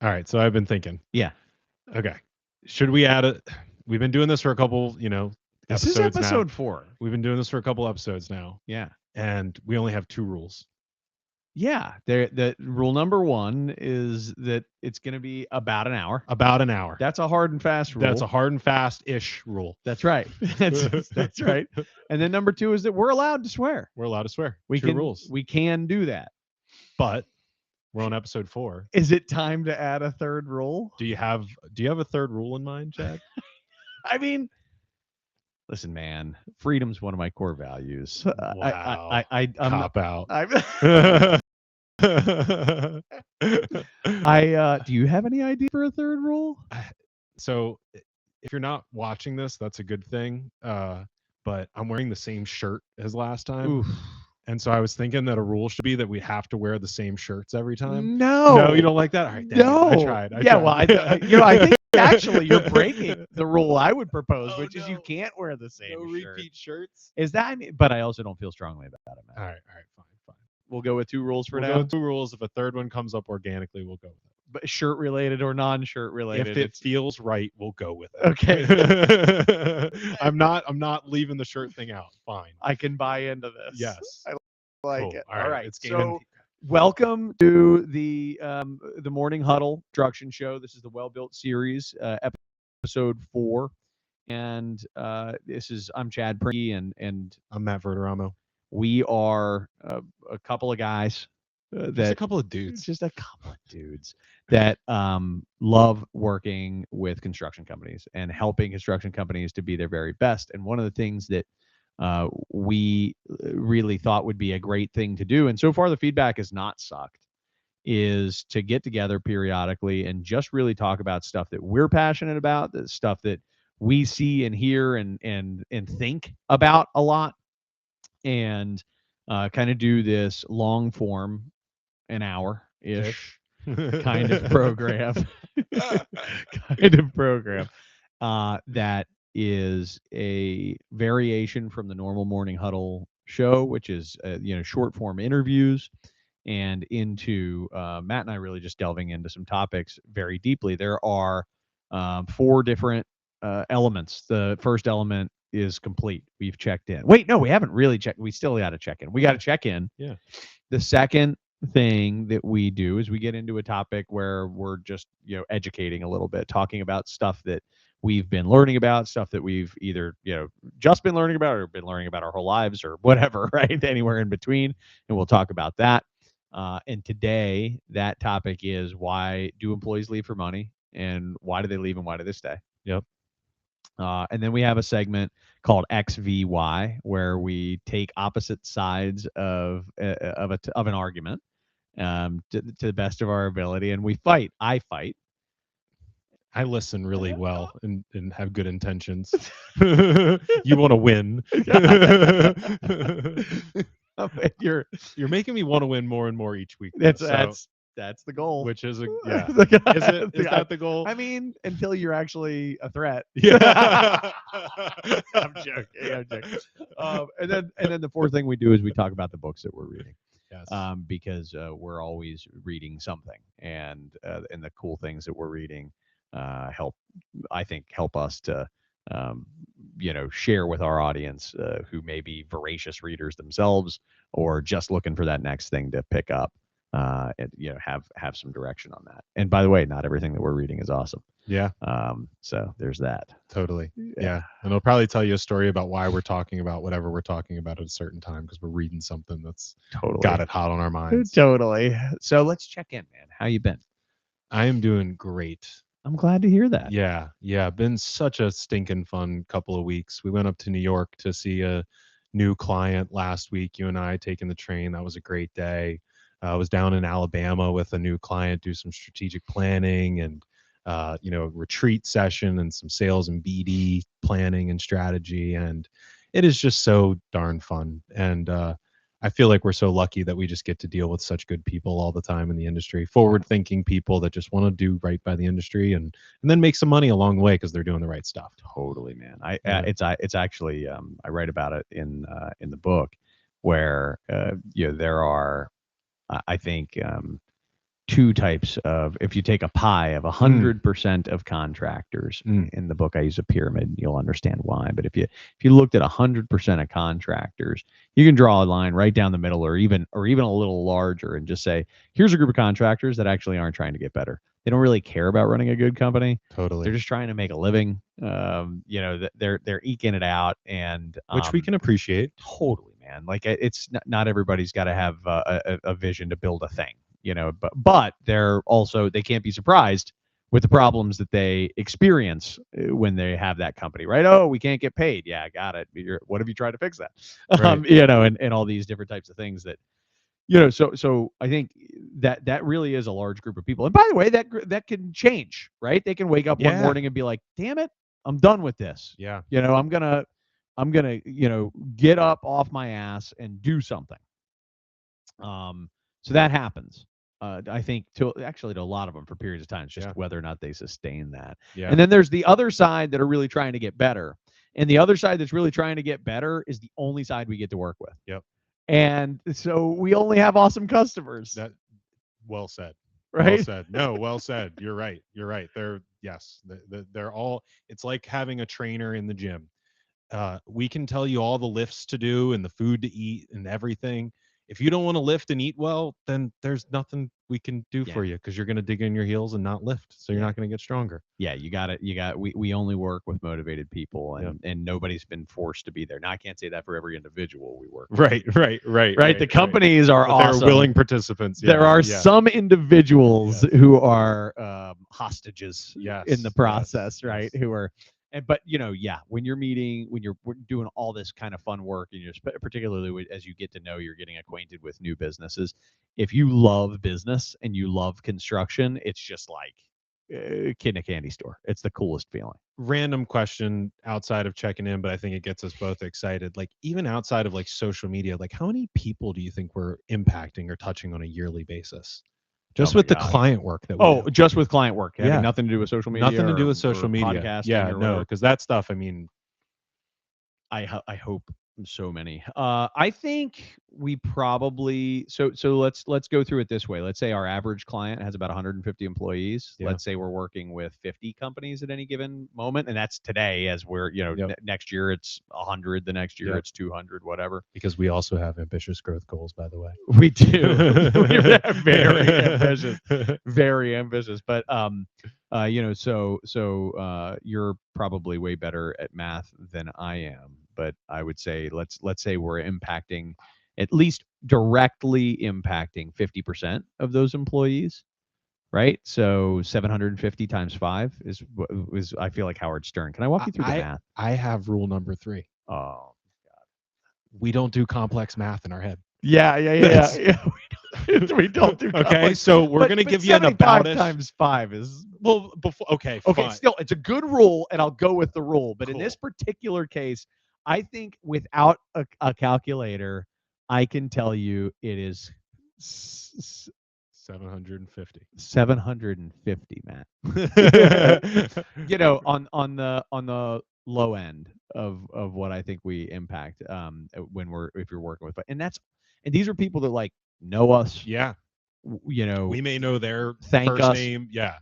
All right. So I've been thinking. Yeah. Okay. Should we add a? We've been doing this for a couple, This is episodes now. episode 4. We've been doing this for a couple episodes now, Yeah. and we only have 2 rules. Yeah. The rule number 1 is that it's going to be about an hour. About an hour. That's a hard and fast rule. That's a hard and fast-ish rule. That's right. That's right. And then number 2 is that we're allowed to swear. We're allowed to swear. We 2 can rules. We can do that. But we're on episode 4. Is it time to add a third rule? Do you have a third rule in mind, Chad? I mean, listen, man, freedom's one of my core values. Wow. I'm Cop out. Do you have any idea for a third rule? So if you're not watching this, that's a good thing. But I'm wearing the same shirt as last time. Oof. And so I was thinking that a rule should be that we have to wear the same shirts every time. No, you don't like that? All right, no. I tried. Well, I think actually you're breaking the rule I would propose, which is you can't wear the same shirt. Repeat shirts. Is that? But I also don't feel strongly about it, man. All right, fine. We'll go with 2 rules for We'll now. go with 2 rules. If a third one comes up organically, we'll go with it. But shirt related or non-shirt related. If it feels right, we'll go with it. Okay. I'm not leaving the shirt thing out. Fine. I can buy into this. Yes. I like Cool. it. All right. It's So welcome to the Morning Huddle Construction Show. This is the Well Built Series, episode 4. And I'm Chad Prinky and I'm Matt Verderamo. We are a couple of guys Just a couple of dudes. Just a couple of dudes that love working with construction companies and helping construction companies to be their very best. And one of the things that we really thought would be a great thing to do, and so far the feedback has not sucked, is to get together periodically and just really talk about stuff that we're passionate about, the stuff that we see and hear and think about a lot, and kind of do this long form, an hour-ish kind of program, that is a variation from the normal Morning Huddle show, which is short form interviews, and into Matt and I really just delving into some topics very deeply. There are 4 different elements. The first element is complete. We've checked in. Wait, no, we haven't really checked. We still got to check in. We got to check in. Yeah. The second thing that we do is we get into a topic where we're just educating a little bit, talking about stuff that we've been learning about, stuff that we've either just been learning about or been learning about our whole lives or whatever, right? Anywhere in between, and we'll talk about that. And today that topic is, why do employees leave for money, and why do they leave and why do they stay? Yep. And then we have a segment called XVY, where we take opposite sides of an argument to the best of our ability, and we fight. I fight. I listen really well and have good intentions. You want to win. You're making me want to win more and more each week. That's the goal. Which is is that the goal? I mean, until you're actually a threat. Yeah. I'm joking. And then the fourth thing we do is we talk about the books that we're reading. Yes. Because we're always reading something, and the cool things that we're reading help us to share with our audience who may be voracious readers themselves or just looking for that next thing to pick up. And have some direction on that. And by the way, not everything that we're reading is awesome. Yeah. So there's that. Totally. Yeah. And it'll probably tell you a story about why we're talking about whatever we're talking about at a certain time, because we're reading something that's totally got it hot on our minds. Totally. So let's check in, man. How you been? I am doing great. I'm glad to hear that. Yeah. Been such a stinking fun couple of weeks. We went up to New York to see a new client last week. You and I taking the train. That was a great day. I was down in Alabama with a new client, do some strategic planning and, retreat session and some sales and BD planning and strategy. And it is just so darn fun. And I feel like we're so lucky that we just get to deal with such good people all the time in the industry, forward-thinking people that just want to do right by the industry and then make some money along the way because they're doing the right stuff. Totally, man. It's actually I write about it in the book where there are. I think two types of, if you take a pie of 100% of contractors, in the book I use a pyramid, you'll understand why. But if you looked at 100% of contractors, you can draw a line right down the middle, or even a little larger, and just say, here's a group of contractors that actually aren't trying to get better. They don't really care about running a good company. Totally. They're just trying to make a living. They're eking it out, and which we can appreciate. Totally, man. Like, it's not everybody's got to have a vision to build a thing, but they can't be surprised with the problems that they experience when they have that company, right? Oh, we can't get paid. Yeah, I got it. What have you tried to fix that? Right. And all these different types of things that, so I think that really is a large group of people. And by the way, that can change, right? They can wake up one morning and be like, damn it, I'm done with this. Yeah. I'm gonna get up off my ass and do something. So that happens. I think to a lot of them for periods of time. It's just whether or not they sustain that. Yeah. And then there's the other side that are really trying to get better. And the other side that's really trying to get better is the only side we get to work with. Yep. And so we only have awesome customers. Well said. Right? Well said. No, well said. You're right. They're all, it's like having a trainer in the gym. We can tell you all the lifts to do and the food to eat and everything. If you don't want to lift and eat well, then there's nothing we can do for you, because you're going to dig in your heels and not lift. So you're not going to get stronger. Yeah, we only work with motivated people, and nobody's been forced to be there. Now, I can't say that for every individual we work with. Right. The companies are awesome. They're willing participants. There are some individuals who are hostages in the process, right? Who are, but when you're doing all this kind of fun work, and you're particularly as you get to know, you're getting acquainted with new businesses. If you love business and you love construction, it's just like a kid in a candy store. It's the coolest feeling. Random question outside of checking in, but I think it gets us both excited. Like, even outside of like social media, like, how many people do you think we're impacting or touching on a yearly basis? Just with the client work that we do. Just with client work. Having nothing to do with social media. Nothing to do with social media. Because that stuff, I mean, I hope so many. I think we probably, so let's go through it this way. Let's say our average client has about 150 employees. Let's say we're working with 50 companies at any given moment, and that's today. As we're next year it's 100, the next year it's 200, whatever. Because we also have ambitious growth goals, by the way. We do. We're very ambitious. But you're probably way better at math than I am. But I would say let's say we're impacting, at least directly impacting 50% of those employees, right? So 750 times 5 is I feel like Howard Stern. Can I walk you through the math? I have rule number 3. Oh God, we don't do complex math in our head. Yeah. We don't do. Okay, so we're gonna give you an about times 5 is before. Okay. Still, it's a good rule, and I'll go with the rule. But in this particular case, I think without a calculator, I can tell you it is 750. 750, Matt. On the low end of what I think we impact if you're working with, and these are people that like know us. Yeah. We may know their first name. Yeah.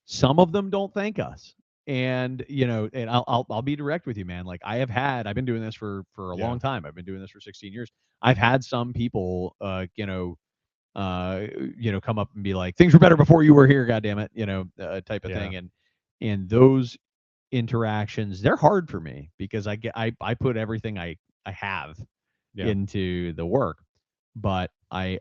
Some of them don't thank us. And and I'll be direct with you, man. Like, I've been doing this for a long time. I've been doing this for 16 years. I've had some people come up and be like, things were better before you were here, goddammit, type of thing. And those interactions, they're hard for me, because I put everything I have into the work, but I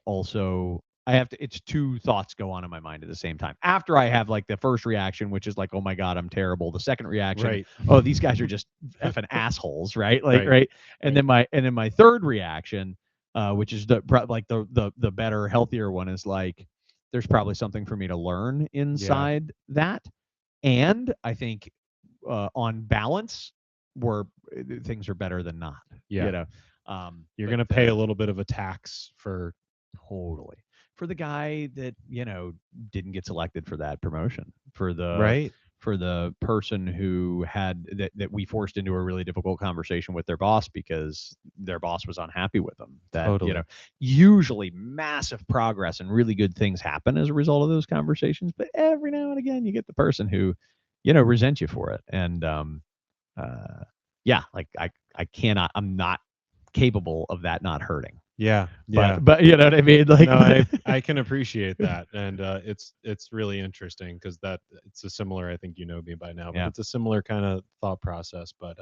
have to, it's two thoughts go on in my mind at the same time. After I have like the first reaction, which is like, oh my God, I'm terrible. The second reaction, oh, these guys are just effing assholes, right? Right. And then my third reaction, which is the better, healthier one, is like, there's probably something for me to learn inside that. And I think on balance, things are better than not. You're going to pay a little bit of a tax for the guy that didn't get selected for that promotion, for the for the person who had that we forced into a really difficult conversation with their boss because their boss was unhappy with them. That, you Totally. know, usually massive progress and really good things happen as a result of those conversations, but every now and again you get the person who, you know, resent you for it. And yeah, like I'm not capable of that not hurting. Yeah. Yeah. But you know what I mean? Like, No, I can appreciate that, and it's really interesting because that it's a similar. I think you know me by now, but yeah, it's a similar kind of thought process. But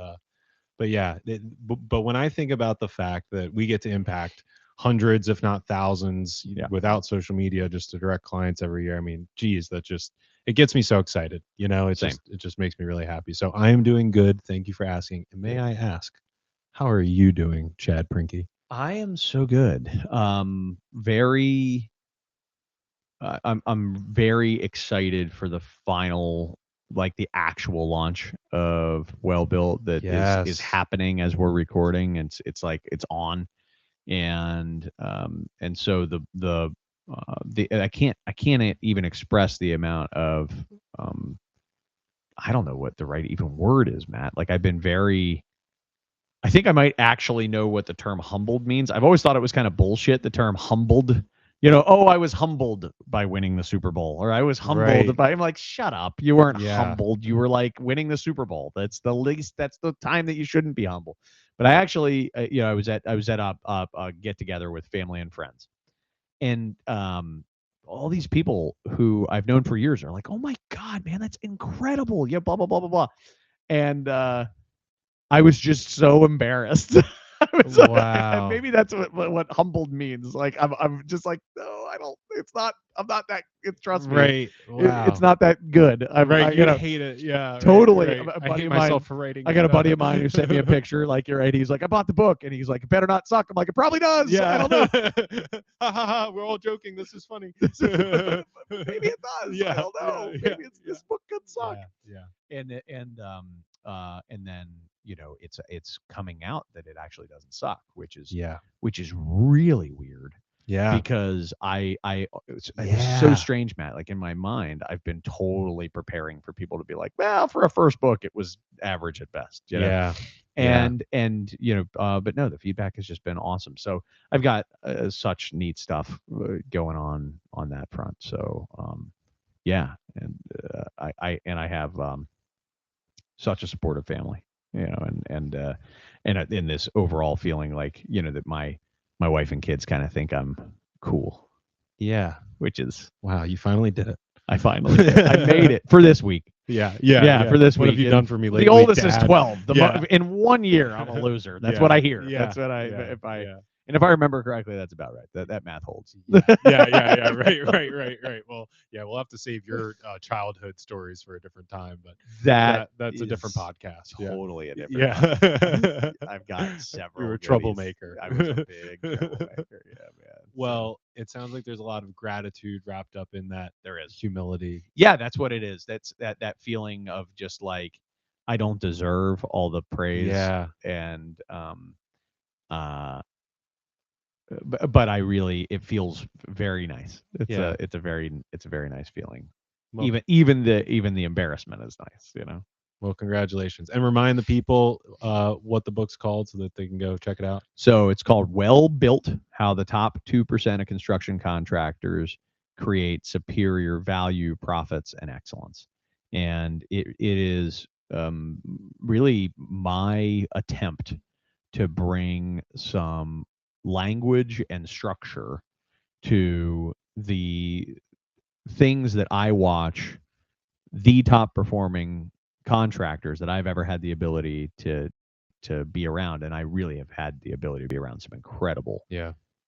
yeah, but when I think about the fact that we get to impact hundreds, if not thousands, Yeah. without social media, just to direct clients every year, I mean, geez, that just it gets me so excited. You know, Same. it just makes me really happy. So I am doing good. Thank you for asking. And may I ask, how are you doing, Chad Prinky? I am so good. Very I'm very excited for the final, like the actual launch of Well Built that is Yes. happening as we're recording. And it's like it's on. And so the I can't even express the amount of um I don't know what the right even word is, Matt. Like I've been very I think I might actually know what the term humbled means. I've always thought it was kind of bullshit, the term humbled. You know, oh, I was humbled by winning the Super Bowl, or I was humbled Right. by. I'm like, shut up. You weren't Yeah. humbled. You were like winning the Super Bowl. That's the least. That's the time that you shouldn't be humble. But I actually, you know, I was at a get together with family and friends, and all these people who I've known for years are like, oh my god, man, that's incredible. Yeah, blah blah blah blah blah. And I was just so embarrassed. And Wow. maybe that's what humbled means. Like I'm just like, no, I don't. It's not. I'm not that. Trust me, Right. it's Wow. not that good. Right. You You'd know, hate it. Yeah. Right. totally. Right. A I buddy hate of mine. myself for writing I got it. a buddy of mine who sent me a picture. Like, you're right. He's like, I bought the book, and he's like, it better not suck. I'm like, it probably does. Yeah. I don't know. Ha ha ha. We're all joking. This is funny. Maybe it does. Yeah. I don't know. Yeah. Maybe Yeah. this book could suck. Yeah. And then, you know, it's coming out that it actually doesn't suck, which is Yeah. really weird. Yeah. Because it was so Yeah. strange, Matt. Like in my mind, I've been totally preparing for people to be like, well, for a first book, it was average at best, you know? Yeah. And you know, but no, the feedback has just been awesome. So I've got such neat stuff going on that front. So yeah, and I have such a supportive family, you know, and in this overall feeling like, you know, that my wife and kids kind of think I'm cool, Yeah. which is Wow. You finally did it. I made it for this week. Yeah. Yeah. For this What week. have you done for me lately? The oldest is Dad? 12. Yeah. In 1 year, I'm a loser. That's Yeah. what I hear. Yeah. That's what I Yeah. if I Yeah. and if I remember correctly, that's about right. That math holds. Yeah. Right. Well, yeah, we'll have to save your childhood stories for a different time, but that's a different is podcast. Yeah. Totally a different. Yeah. I've got several. You were a goodies. troublemaker. I was a big troublemaker. Yeah, man. Well, it sounds like there's a lot of gratitude wrapped up in that. There is Humility. Yeah, that's what it is. That's that feeling of just like I don't deserve all the praise. Yeah. And uh but I really it feels very nice. It's a very nice feeling. Well, Even the embarrassment is nice, you know. well, congratulations. And remind the people what the book's called so that they can go check it out. So it's called Well Built: How the Top 2% of Construction Contractors Create Superior Value, Profits, and Excellence. And it is really my attempt to bring some language and structure to the things that I watch the top performing contractors that I've ever had the ability to be around, and I really have had the ability to be around some incredible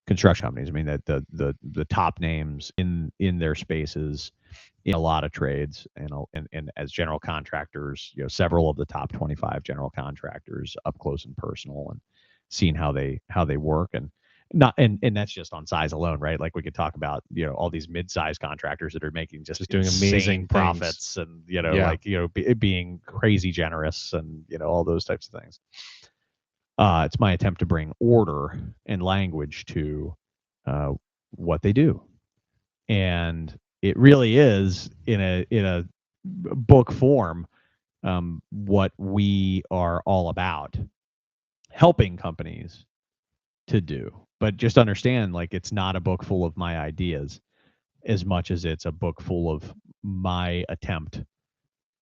construction companies. I mean, that the top names in their spaces in a lot of trades, and as general contractors, you know, several of the top 25 general contractors up close and personal, and seeing how they work. And not and that's just on size alone, right? Like we could talk about, you know, all these mid-sized contractors that are making just doing amazing profits, and you know, like, you know, being crazy generous, and you know, all those types of things. It's my attempt to bring order and language to what they do, and it really is in a book form what we are all about helping companies to do. But just understand, like, it's not a book full of my ideas as much as it's a book full of my attempt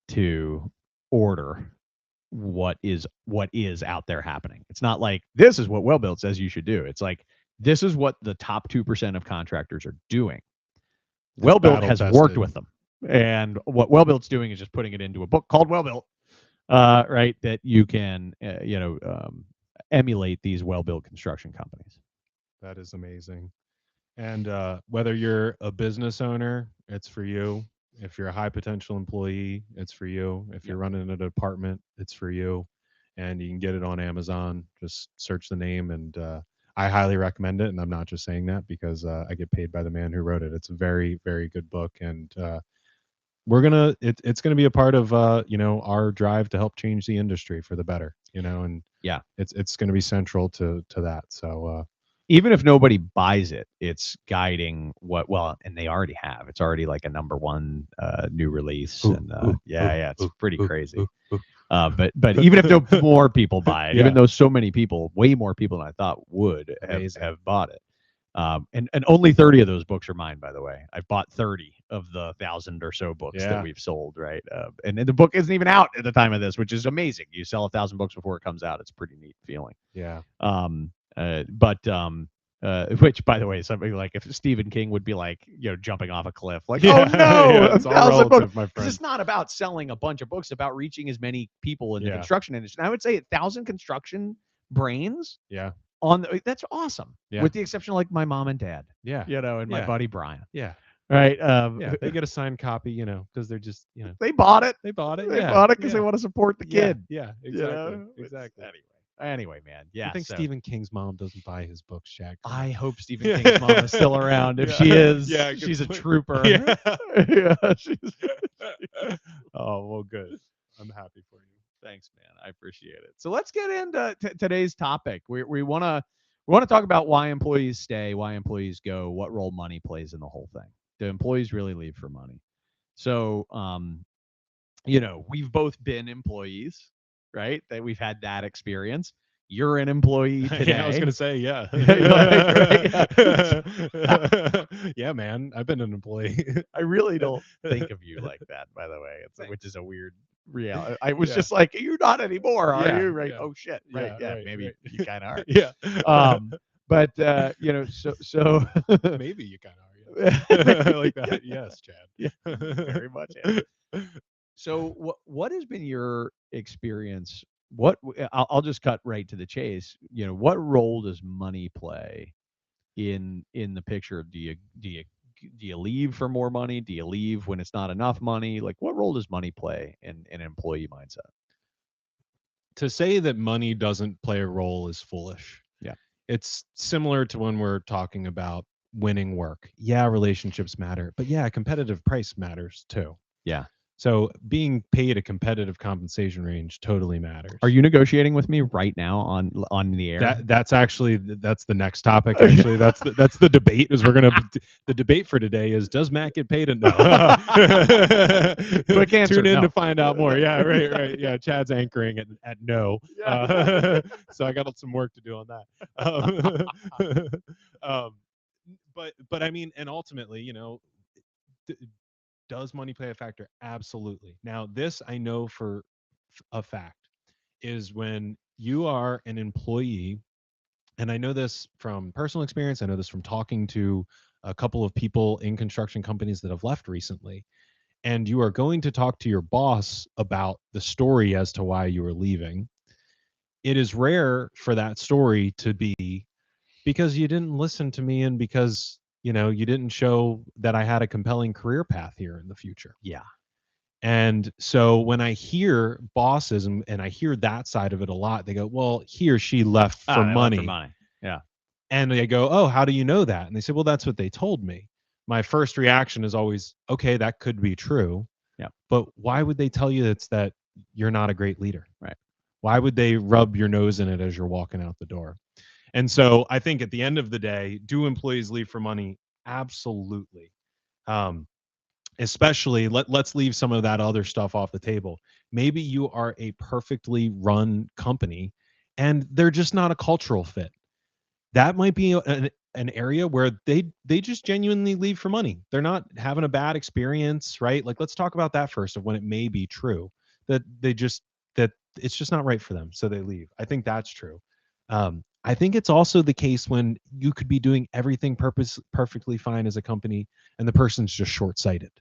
to order what is out there happening. It's not like this is what Well Built says you should do. It's like this is what the top 2% of contractors are doing. Well Built has worked with them, and what Well Built's doing is just putting it into a book called Well Built, right? That you can emulate these well built construction companies. That is amazing. And whether you're a business owner, it's for you. If you're a high potential employee, it's for you. If you're running a department, it's for you. And you can get it on Amazon. Just search the name, and I highly recommend it. And I'm not just saying that because I get paid by the man who wrote it. It's a very, very good book, and it's gonna be a part of our drive to help change the industry for the better. And Yeah, it's gonna be central to that. So even if nobody buys it, it's guiding and they already have. It's already like a #1 new release, and it's pretty crazy. But even if no more people buy it, even though so many people, way more people than I thought would have bought it, and only 30 of those books are mine, by the way. I've bought 30 of the 1,000 or so books that we've sold, right? And the book isn't even out at the time of this, which is amazing. You sell 1,000 books before it comes out. It's a pretty neat feeling. Yeah. Which, by the way, is something like if Stephen King would be like, jumping off a cliff, like, oh no, 1,000 books. Because it's not about selling a bunch of books, it's about reaching as many people in the construction industry. And I would say 1,000 construction brains. Yeah. That's awesome. Yeah. With the exception of like my mom and dad. Yeah. And my buddy Brian. Yeah. Right. They get a signed copy, because they're just, they bought it. They bought it. They bought it because they want to support the kid. Yeah. Exactly. Exactly. Anyway, man. Yeah. I think Stephen King's mom doesn't buy his books, Jack. I hope Stephen King's mom is still around. If she is, she's a trooper. Oh, well, good. I'm happy for you. Thanks, man. I appreciate it. So let's get into today's topic. We want to talk about why employees stay, why employees go, what role money plays in the whole thing. Do employees really leave for money? So, we've both been employees, right? That we've had that experience. You're an employee today. Yeah, I was going to say, yeah. Yeah, man. I've been an employee. I really don't think of you like that, by the way, which is a weird reality. I was just like, you're not anymore, are you? Right? Yeah. Oh, shit. Right. Yeah, maybe you kind of are. Yeah. But, so maybe you kind of are. Yeah. Like that. Yes, Chad. Yeah, very much. So what has been your experience? I'll just cut right to the chase. What role does money play in the picture? Do you leave for more money? Do you leave when it's not enough money? Like, what role does money play in an employee mindset? To say that money doesn't play a role is foolish. Yeah. It's similar to when we're talking about winning work. Yeah, relationships matter, but yeah, competitive price matters too. Yeah. So being paid a competitive compensation range totally matters. Are you negotiating with me right now on the air? That's the next topic. Actually, that's the debate. The debate for today is, does Matt get paid enough? Quick answer. Tune in to find out more. Yeah, right. Yeah, Chad's anchoring at no. So I got some work to do on that. But I mean, and ultimately, does money play a factor? Absolutely. Now, this I know for a fact is when you are an employee, and I know this from personal experience, I know this from talking to a couple of people in construction companies that have left recently, and you are going to talk to your boss about the story as to why you are leaving. It is rare for that story to be because you didn't listen to me and because you didn't show that I had a compelling career path here in the future. Yeah. And so when I hear bosses and I hear that side of it a lot, they go, well, he or she left for money. Yeah. And they go, oh, how do you know that? And they say, well, that's what they told me. My first reaction is always, okay, that could be true. Yeah. But why would they tell you it's that you're not a great leader? Right. Why would they rub your nose in it as you're walking out the door? And so I think at the end of the day, do employees leave for money? Absolutely. especially let's leave some of that other stuff off the table. Maybe you are a perfectly run company and they're just not a cultural fit. That might be an area where they just genuinely leave for money. They're not having a bad experience, right? Like let's talk about that first, of when it may be true that that it's just not right for them, so they leave. I think that's true. I think it's also the case when you could be doing everything perfectly fine as a company and the person's just short-sighted.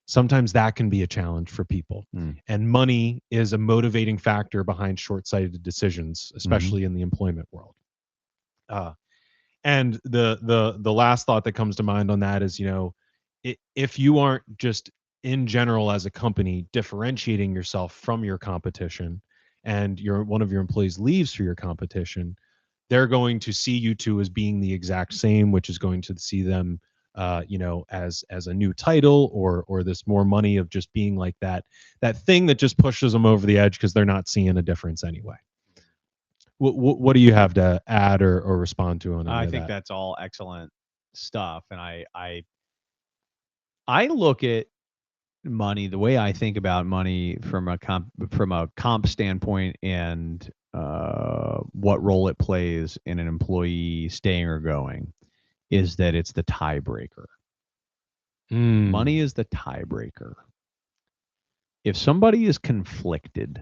Sometimes that can be a challenge for people. Mm. And money is a motivating factor behind short-sighted decisions, Mhm. especially in the employment world. Uh, and the last thought that comes to mind on that is, if you aren't just in general as a company differentiating yourself from your competition, and one of your employees leaves for your competition, they're going to see you two as being the exact same, which is going to see them, as a new title, or this more money of just being like that thing that just pushes them over the edge because they're not seeing a difference anyway. What do you have to add or respond to on any I of think that? that's all excellent stuff, and I look at money the way I think about money from a comp standpoint, and what role it plays in an employee staying or going, is that it's the tiebreaker. Money Mm, is the tiebreaker. If somebody is conflicted,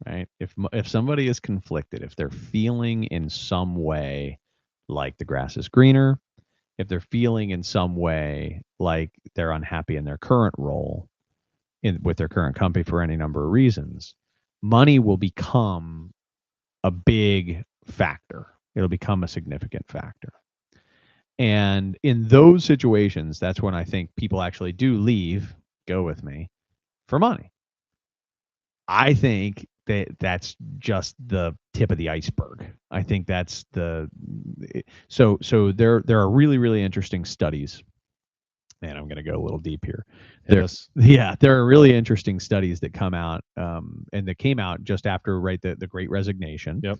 right? If somebody is conflicted, if they're feeling in some way like the grass is greener, if they're feeling in some way like they're unhappy in their current role with their current company for any number of reasons, money will become a big factor. It'll become a significant factor. And in those situations, that's when I think people actually do leave, go with me, for money. I think that that's just the tip of the iceberg. I think that's there are really, really interesting studies. Man, I'm going to go a little deep here. hit us. There are really interesting studies that come out, and that came out just after, right, the Great Resignation, Yep.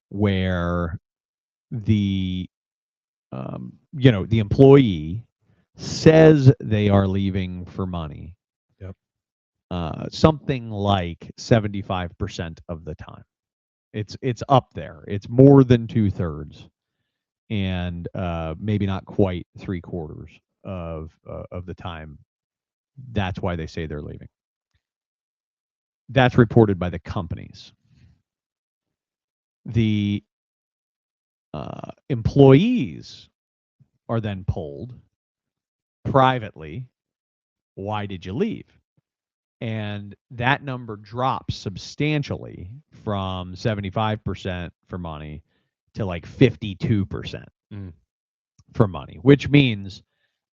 where the the employee says they are leaving for money, Yep. something like 75% of the time. It's up there. It's more than 2/3, and maybe not quite 3/4 of the time. That's why they say they're leaving. That's reported by the companies. The employees are then polled privately. Why did you leave? And that number drops substantially from 75% for money to like 52% Mm. for money, which means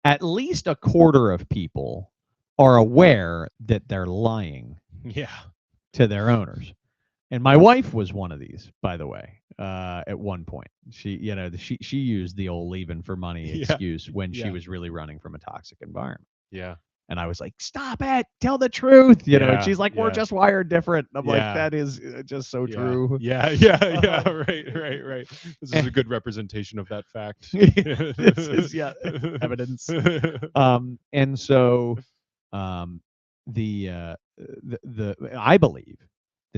at least a quarter of people are aware that they're lying Yeah. to their owners. And my wife was one of these, by the way. At one point, she used the old leaving for money Yeah. excuse when she Yeah. was really running from a toxic environment. Yeah. And I was like, "Stop it! Tell the truth!" And Yeah. she's like, "We're Yeah. just wired different." And I'm like, Yeah. "That is just so Yeah. true." Yeah. Yeah. Yeah. Um, Right. Right. Right. This is a good representation of that fact. this is, yeah, evidence. And so, um, the I believe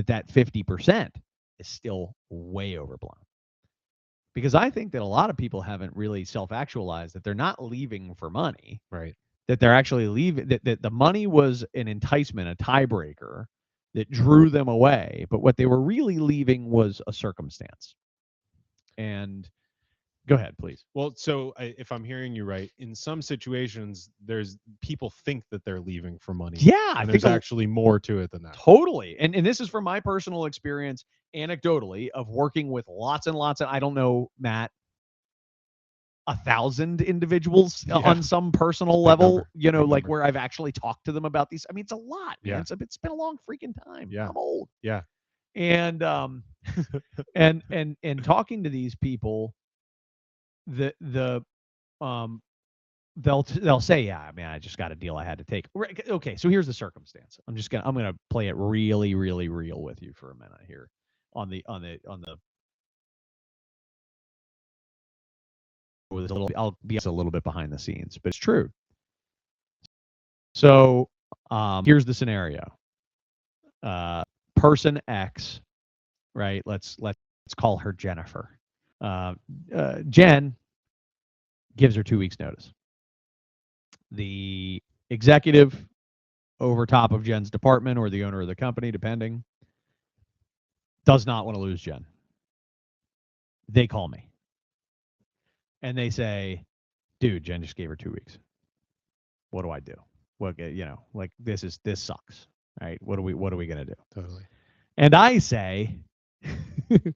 that 50% is still way overblown, because I think that a lot of people haven't really self-actualized that they're not leaving for money, Right. that they're actually leaving, that the money was an enticement, a tiebreaker that drew them away, but what they were really leaving was a circumstance. And go ahead, please. Well, so if I'm hearing you right, in some situations, there's people think that they're leaving for money, Yeah, I and think there's actually more to it than that. totally. And this is from my personal experience, anecdotally, of working with lots and lots of, I don't know, Matt, 1,000 individuals Yeah. on some personal Big level, number. Big like number. where I've actually talked to them about these. I mean, it's a lot, man. Yeah. It's been a long freaking time. Yeah. I'm old. Yeah. And and talking to these people, the um they'll say, yeah, I mean, I just got a deal I had to take. Okay, so here's the circumstance. I'm gonna play it really, really real with you for a minute here on the with a little, I'll be a little bit behind the scenes, but it's true. So here's the scenario. Person X, right? Let's call her Jennifer. Jen gives her 2 weeks notice. The executive over top of Jen's department or the owner of the company, depending, does not want to lose Jen. They call me and they say, dude, Jen just gave her 2 weeks. What do I do? What, like this sucks, right? What are we going to do? Totally. And I say, you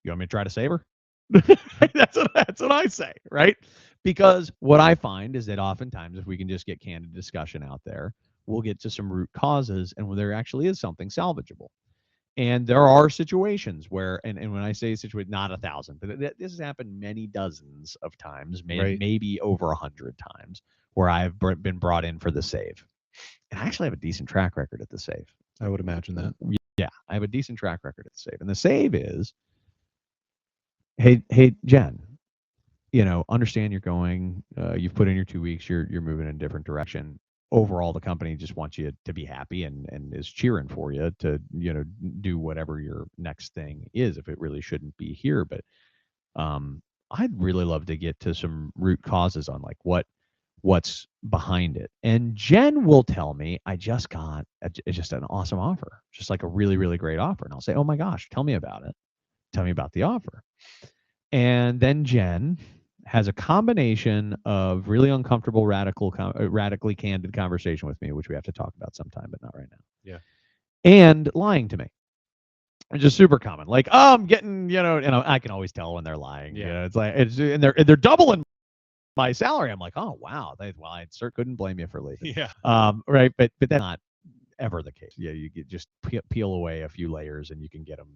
want me to try to save her? That's what I say, right? Because what I find is that oftentimes if we can just get candid discussion out there, we'll get to some root causes and there actually is something salvageable. And there are situations where, and when I say situation, not 1,000, but this has happened many dozens of times, maybe over 100 times, where I've been brought in for the save. And I actually have a decent track record at the save. I would imagine that. Yeah, I have a decent track record at the save. And the save is, hey, Jen, understand you're going, you've put in your 2 weeks, you're moving in a different direction. Overall, the company just wants you to be happy and is cheering for you to, do whatever your next thing is, if it really shouldn't be here. But I'd really love to get to some root causes on like what's behind it. And Jen will tell me, I just got just an awesome offer, just like a really, really great offer. And I'll say, oh my gosh, tell me about it. Tell me about the offer. And then Jen has a combination of really uncomfortable, radically candid conversation with me, which we have to talk about sometime, but not right now. Yeah. And lying to me, which is super common. Like, oh, I'm getting, I can always tell when they're lying. Yeah. It's like, and they're doubling my salary. I'm like, oh wow, I sure couldn't blame you for leaving. Yeah. Right, but that's not ever the case. Yeah, you just peel away a few layers and you can get them.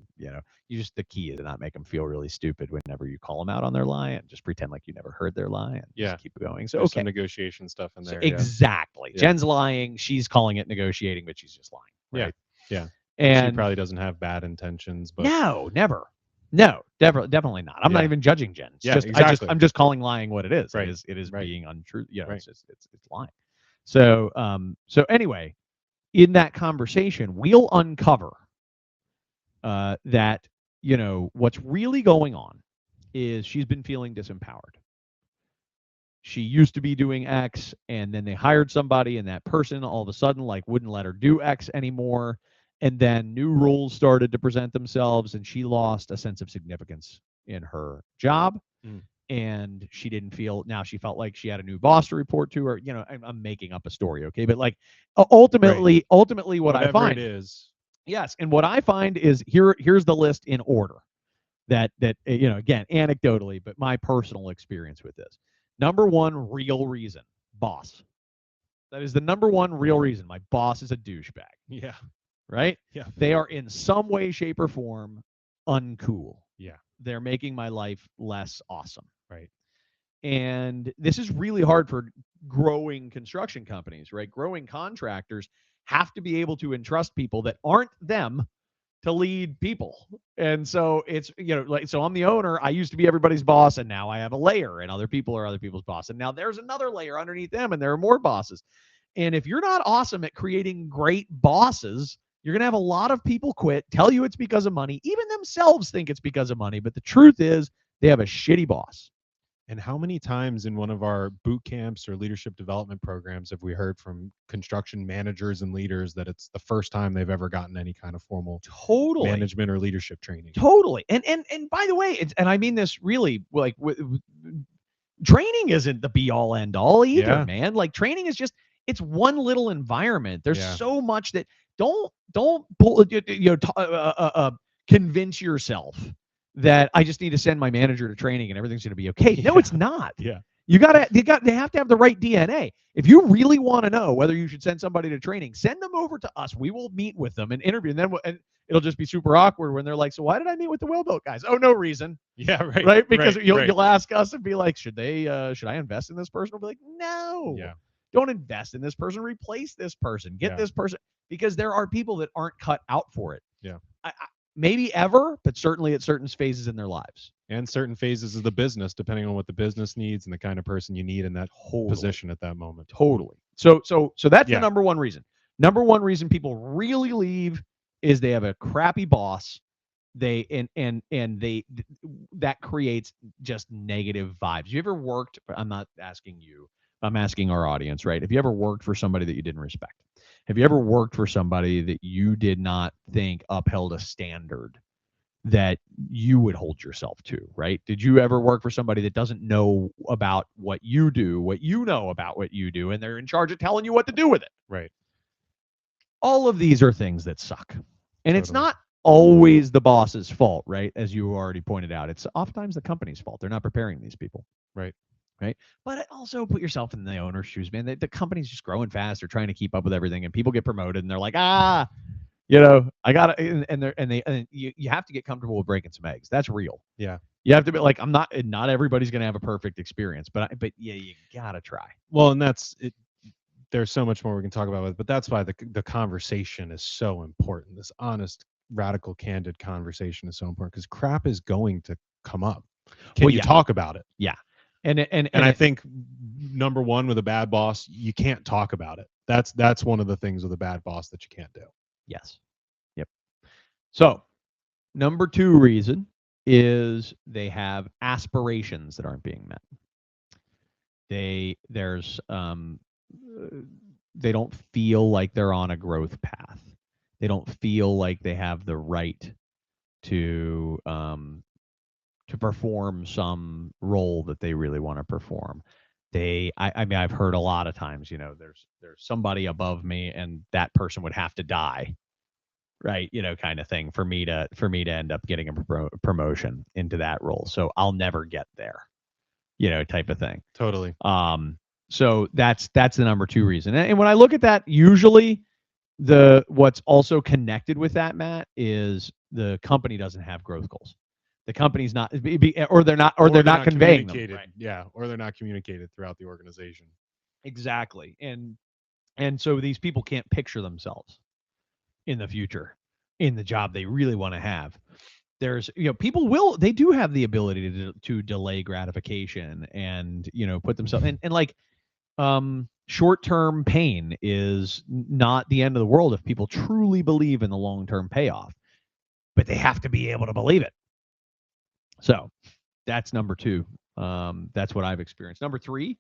The key is to not make them feel really stupid whenever you call them out on their lie, and just pretend like you never heard their lie and just keep going. So there's some negotiation stuff in there. Exactly. Yeah. Jen's lying. She's calling it negotiating, but she's just lying. Right? Yeah. And she probably doesn't have bad intentions, but no, never. No, definitely not. I'm not even judging Jen. It's exactly. I'm just calling lying what it is. Right. It is being untrue. Right. It's lying. So anyway, in that conversation, we'll uncover that, what's really going on is she's been feeling disempowered. She used to be doing X, and then they hired somebody, and that person all of a sudden wouldn't let her do X anymore. And then new rules started to present themselves, and she lost a sense of significance in her job. And she felt like she had a new boss to report to her. I'm making up a story, okay? But ultimately what I find is, yes, and what I find is here's the list in order that again, anecdotally, but my personal experience with this. Number one real reason, boss. That is the number one real reason. My boss is a douchebag. Yeah. Right? Yeah. They are in some way, shape, or form uncool. Yeah. They're making my life less awesome. Right. And this is really hard for growing construction companies, right? Growing contractors have to be able to entrust people that aren't them to lead people. And so it's, so I'm the owner. I used to be everybody's boss, and now I have a layer, and other people are other people's boss. And now there's another layer underneath them, and there are more bosses. And if you're not awesome at creating great bosses, you're going to have a lot of people quit, tell you it's because of money. Even themselves think it's because of money. But the truth is they have a shitty boss. And how many times in one of our boot camps or leadership development programs have we heard from construction managers and leaders that it's the first time they've ever gotten any kind of formal management or leadership training? Totally. And by the way, and I mean this really, training isn't the be all end all either, man. Like training is just, it's one little environment. There's so much that don't convince yourself that I just need to send my manager to training and everything's going to be okay. No, it's not. Yeah. They have to have the right DNA. If you really want to know whether you should send somebody to training, send them over to us. We will meet with them and interview, and it'll just be super awkward when they're like, so why did I meet with the Well Built guys? Oh, no reason. Yeah, right. Right? Because you'll ask us and be like, should I invest in this person? We'll be like, no. Yeah. Don't invest in this person. Replace this person. Get this person. Because there are people that aren't cut out for it. Yeah. maybe ever, but certainly at certain phases in their lives. And certain phases of the business, depending on what the business needs and the kind of person you need in that Totally. position at that moment. Totally. So that's the Yeah. number one reason. Number one reason people really leave is they have a crappy boss. They and they that creates just negative vibes. You ever worked? I'm not asking you. I'm asking our audience, right? Have you ever worked for somebody that you didn't respect? Have you ever worked for somebody that you did not think upheld a standard that you would hold yourself to, right? Did you ever work for somebody that doesn't know about what you do, what you know about what you do, and they're in charge of telling you what to do with it? Right. All of these are things that suck. And it's Totally. not always the boss's fault, right? As you already pointed out, it's oftentimes the company's fault. They're not preparing these people. Right. Right. But also put yourself in the owner's shoes, man. The company's just growing fast. They're trying to keep up with everything, and people get promoted, and they're like, I got to, and you have to get comfortable with breaking some eggs. That's real. Yeah. You have to be like, not everybody's going to have a perfect experience, but yeah, you got to try. Well, and that's it. There's so much more we can talk about with, but that's why the conversation is so important. This honest, radical, candid conversation is so important because crap is going to come up. Can you talk about it? Yeah. And I think number one with a bad boss, you can't talk about it. That's one of the things with a bad boss that you can't do. Yes. Yep. So number two reason is they have aspirations that aren't being met. They don't feel like they're on a growth path. They don't feel like they have the right to perform some role that they really want to perform. I mean, I've heard a lot of times, there's somebody above me and that person would have to die, right? Kind of thing for me to end up getting a promotion into that role. So I'll never get there, type of thing. Totally. So that's the number two reason. And when I look at that, usually what's also connected with that, Matt, is the company doesn't have growth goals. The company's not, or they're not conveying them. Right. Yeah, or they're not communicated throughout the organization. Exactly. And so these people can't picture themselves in the future in the job they really want to have. There's, people they do have the ability to delay gratification and, put themselves and like, short-term pain is not the end of the world if people truly believe in the long-term payoff, but they have to be able to believe it. So that's number two. That's what I've experienced. Number three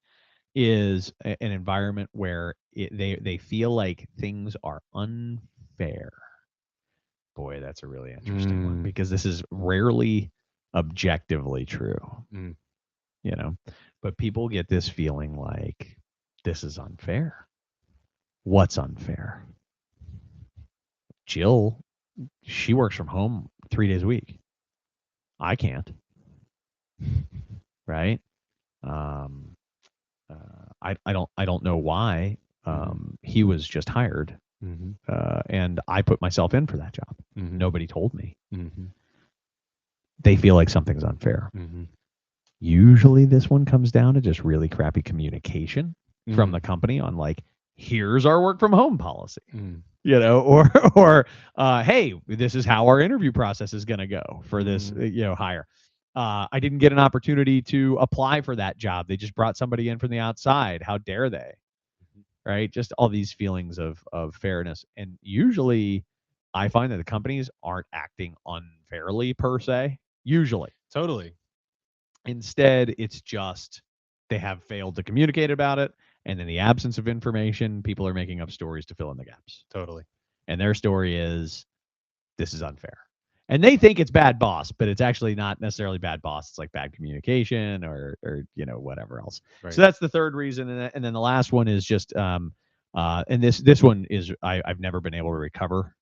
is an environment where they feel like things are unfair. Boy, that's a really interesting one because this is rarely objectively true. But people get this feeling like this is unfair. What's unfair? Jill, she works from home 3 days a week. I can't. Right? I don't know why. He was just hired, and I put myself in for that job. Nobody told me. They feel like something's unfair. Usually, this one comes down to just really crappy communication from the company on like, here's our work from home policy. Or hey, this is how our interview process is going to go for this hire. I didn't get an opportunity to apply for that job. They just brought somebody in from the outside. How dare they? Right? Just all these feelings of fairness. And usually I find that the companies aren't acting unfairly per se. Usually. Totally. Instead, it's just they have failed to communicate about it. And in the absence of information, people are making up stories to fill in the gaps. Totally. And their story is, this is unfair. And they think it's bad boss, but it's actually not necessarily bad boss. It's like bad communication or whatever else. Right. So that's the third reason. And then the last one is just, and this one is, I've never been able to recover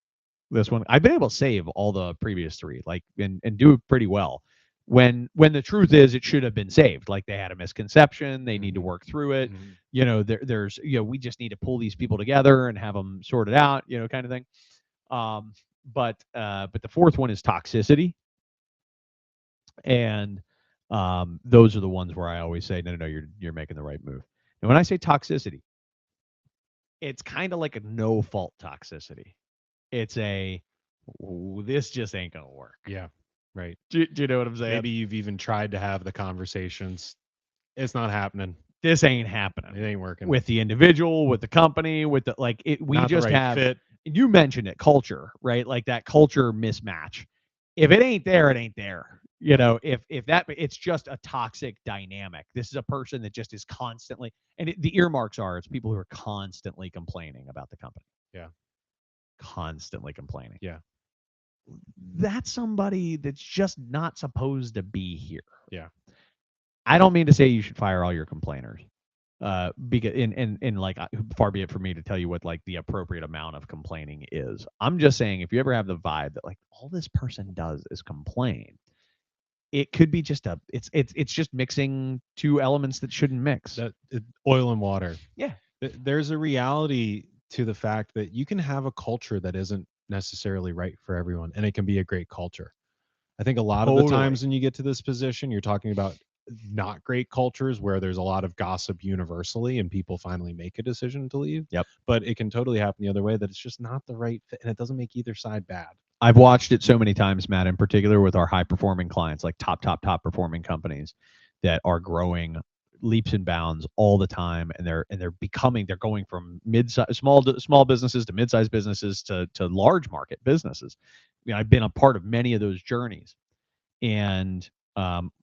this one. I've been able to save all the previous three, like, and do it pretty well. When the truth is, it should have been saved. Like they had a misconception, they need to work through it. There's we just need to pull these people together and have them sorted out, kind of thing. But the fourth one is toxicity, and those are the ones where I always say, no, you're making the right move. And when I say toxicity, it's kind of like a no fault toxicity. It's this just ain't gonna work. Yeah. Right. Do you know what I'm saying? Maybe you've even tried to have the conversations. It's not happening. This ain't happening. It ain't working. With the individual, with the company, with the like. We Not the just right have. fit. You mentioned it, culture, right? Like that culture mismatch. If it ain't there, it ain't there. If that, it's just a toxic dynamic. This is a person that just is constantly, and the earmarks are, it's people who are constantly complaining about the company. Yeah. Constantly complaining. Yeah. That's somebody that's just not supposed to be here. Yeah. I don't mean to say you should fire all your complainers. Because in like, far be it for me to tell you what like the appropriate amount of complaining is. I'm just saying, if you ever have the vibe that like all this person does is complain, it could be just it's just mixing two elements that shouldn't mix. Oil and water. Yeah. There's a reality to the fact that you can have a culture that isn't necessarily right for everyone, and it can be a great culture. I think a lot of the times when you get to this position, you're talking about not great cultures where there's a lot of gossip universally and people finally make a decision to leave. Yep. But it can totally happen the other way, that it's just not the right fit, and it doesn't make either side bad. I've watched it so many times, Matt, in particular with our high performing clients, like top performing companies that are growing leaps and bounds all the time, and they're going from small businesses to mid-sized businesses to large market businesses. I've been a part of many of those journeys, and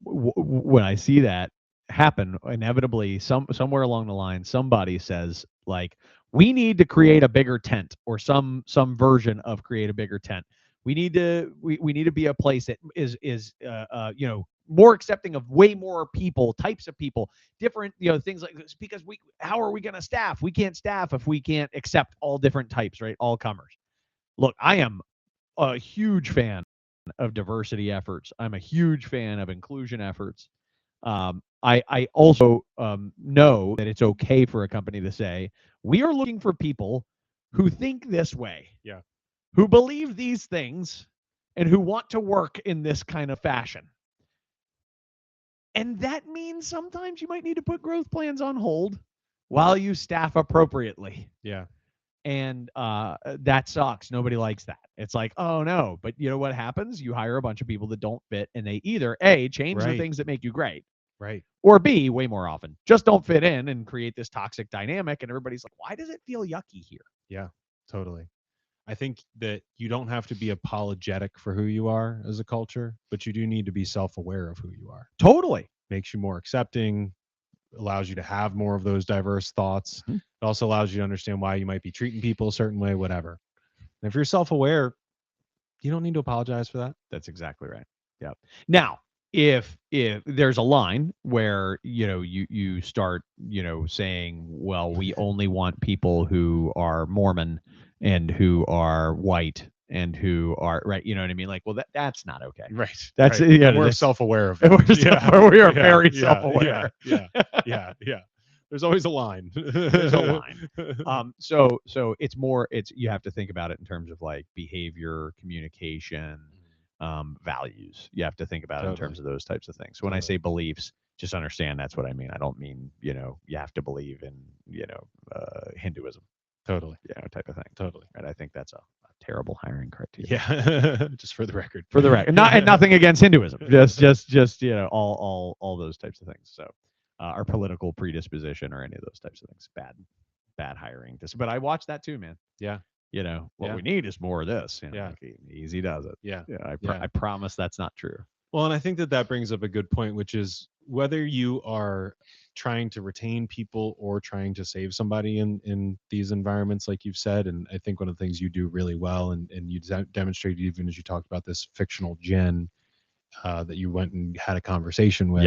when I see that happen, inevitably somewhere along the line somebody says like, we need to create a bigger tent, or some version of create a bigger tent. We need to be a place that is more accepting of way more people, types of people, different things like this, because how are we going to staff? We can't staff if we can't accept all different types, right? All comers. Look, I am a huge fan of diversity efforts. I'm a huge fan of inclusion efforts. I also know that it's okay for a company to say, we are looking for people who think this way, Yeah, who believe these things, and who want to work in this kind of fashion. And that means sometimes you might need to put growth plans on hold while you staff appropriately. Yeah. And that sucks. Nobody likes that. It's like, oh no. But you know what happens? You hire a bunch of people that don't fit, and they either A, change the things that make you great, right, or B, way more often, just don't fit in and create this toxic dynamic. And everybody's like, why does it feel yucky here? Yeah, totally. I think that you don't have to be apologetic for who you are as a culture, but you do need to be self-aware of who you are. Totally. Makes you more accepting, allows you to have more of those diverse thoughts. Mm-hmm. It also allows you to understand why you might be treating people a certain way, whatever. And if you're self-aware, you don't need to apologize for that. That's exactly right. Yep. Now, if there's a line where you start saying, well, we only want people who are Mormon and who are white and who are right, you know what I mean? Like, well, that's not okay. Right. That's right. We're self-aware of that. We are very self-aware. Yeah. There's always a line. There's a line. So it's you have to think about it in terms of like behavior, communication, values. You have to think about it in terms of those types of things. So when I say beliefs, just understand that's what I mean. I don't mean, you have to believe in, Hinduism. Totally. Type of thing. Totally. Right. I think that's a terrible hiring criteria. Yeah. Just for the record. For the record. And nothing against Hinduism. Just all those types of things. So our political predisposition or any of those types of things. Bad hiring. But I watch that too, man. Yeah. What we need is more of this. Yeah. Like, easy does it. Yeah. I promise that's not true. Well, and I think that brings up a good point, which is whether you are trying to retain people or trying to save somebody in these environments, like you've said. And I think one of the things you do really well, and you demonstrated even as you talked about this fictional Jen that you went and had a conversation with,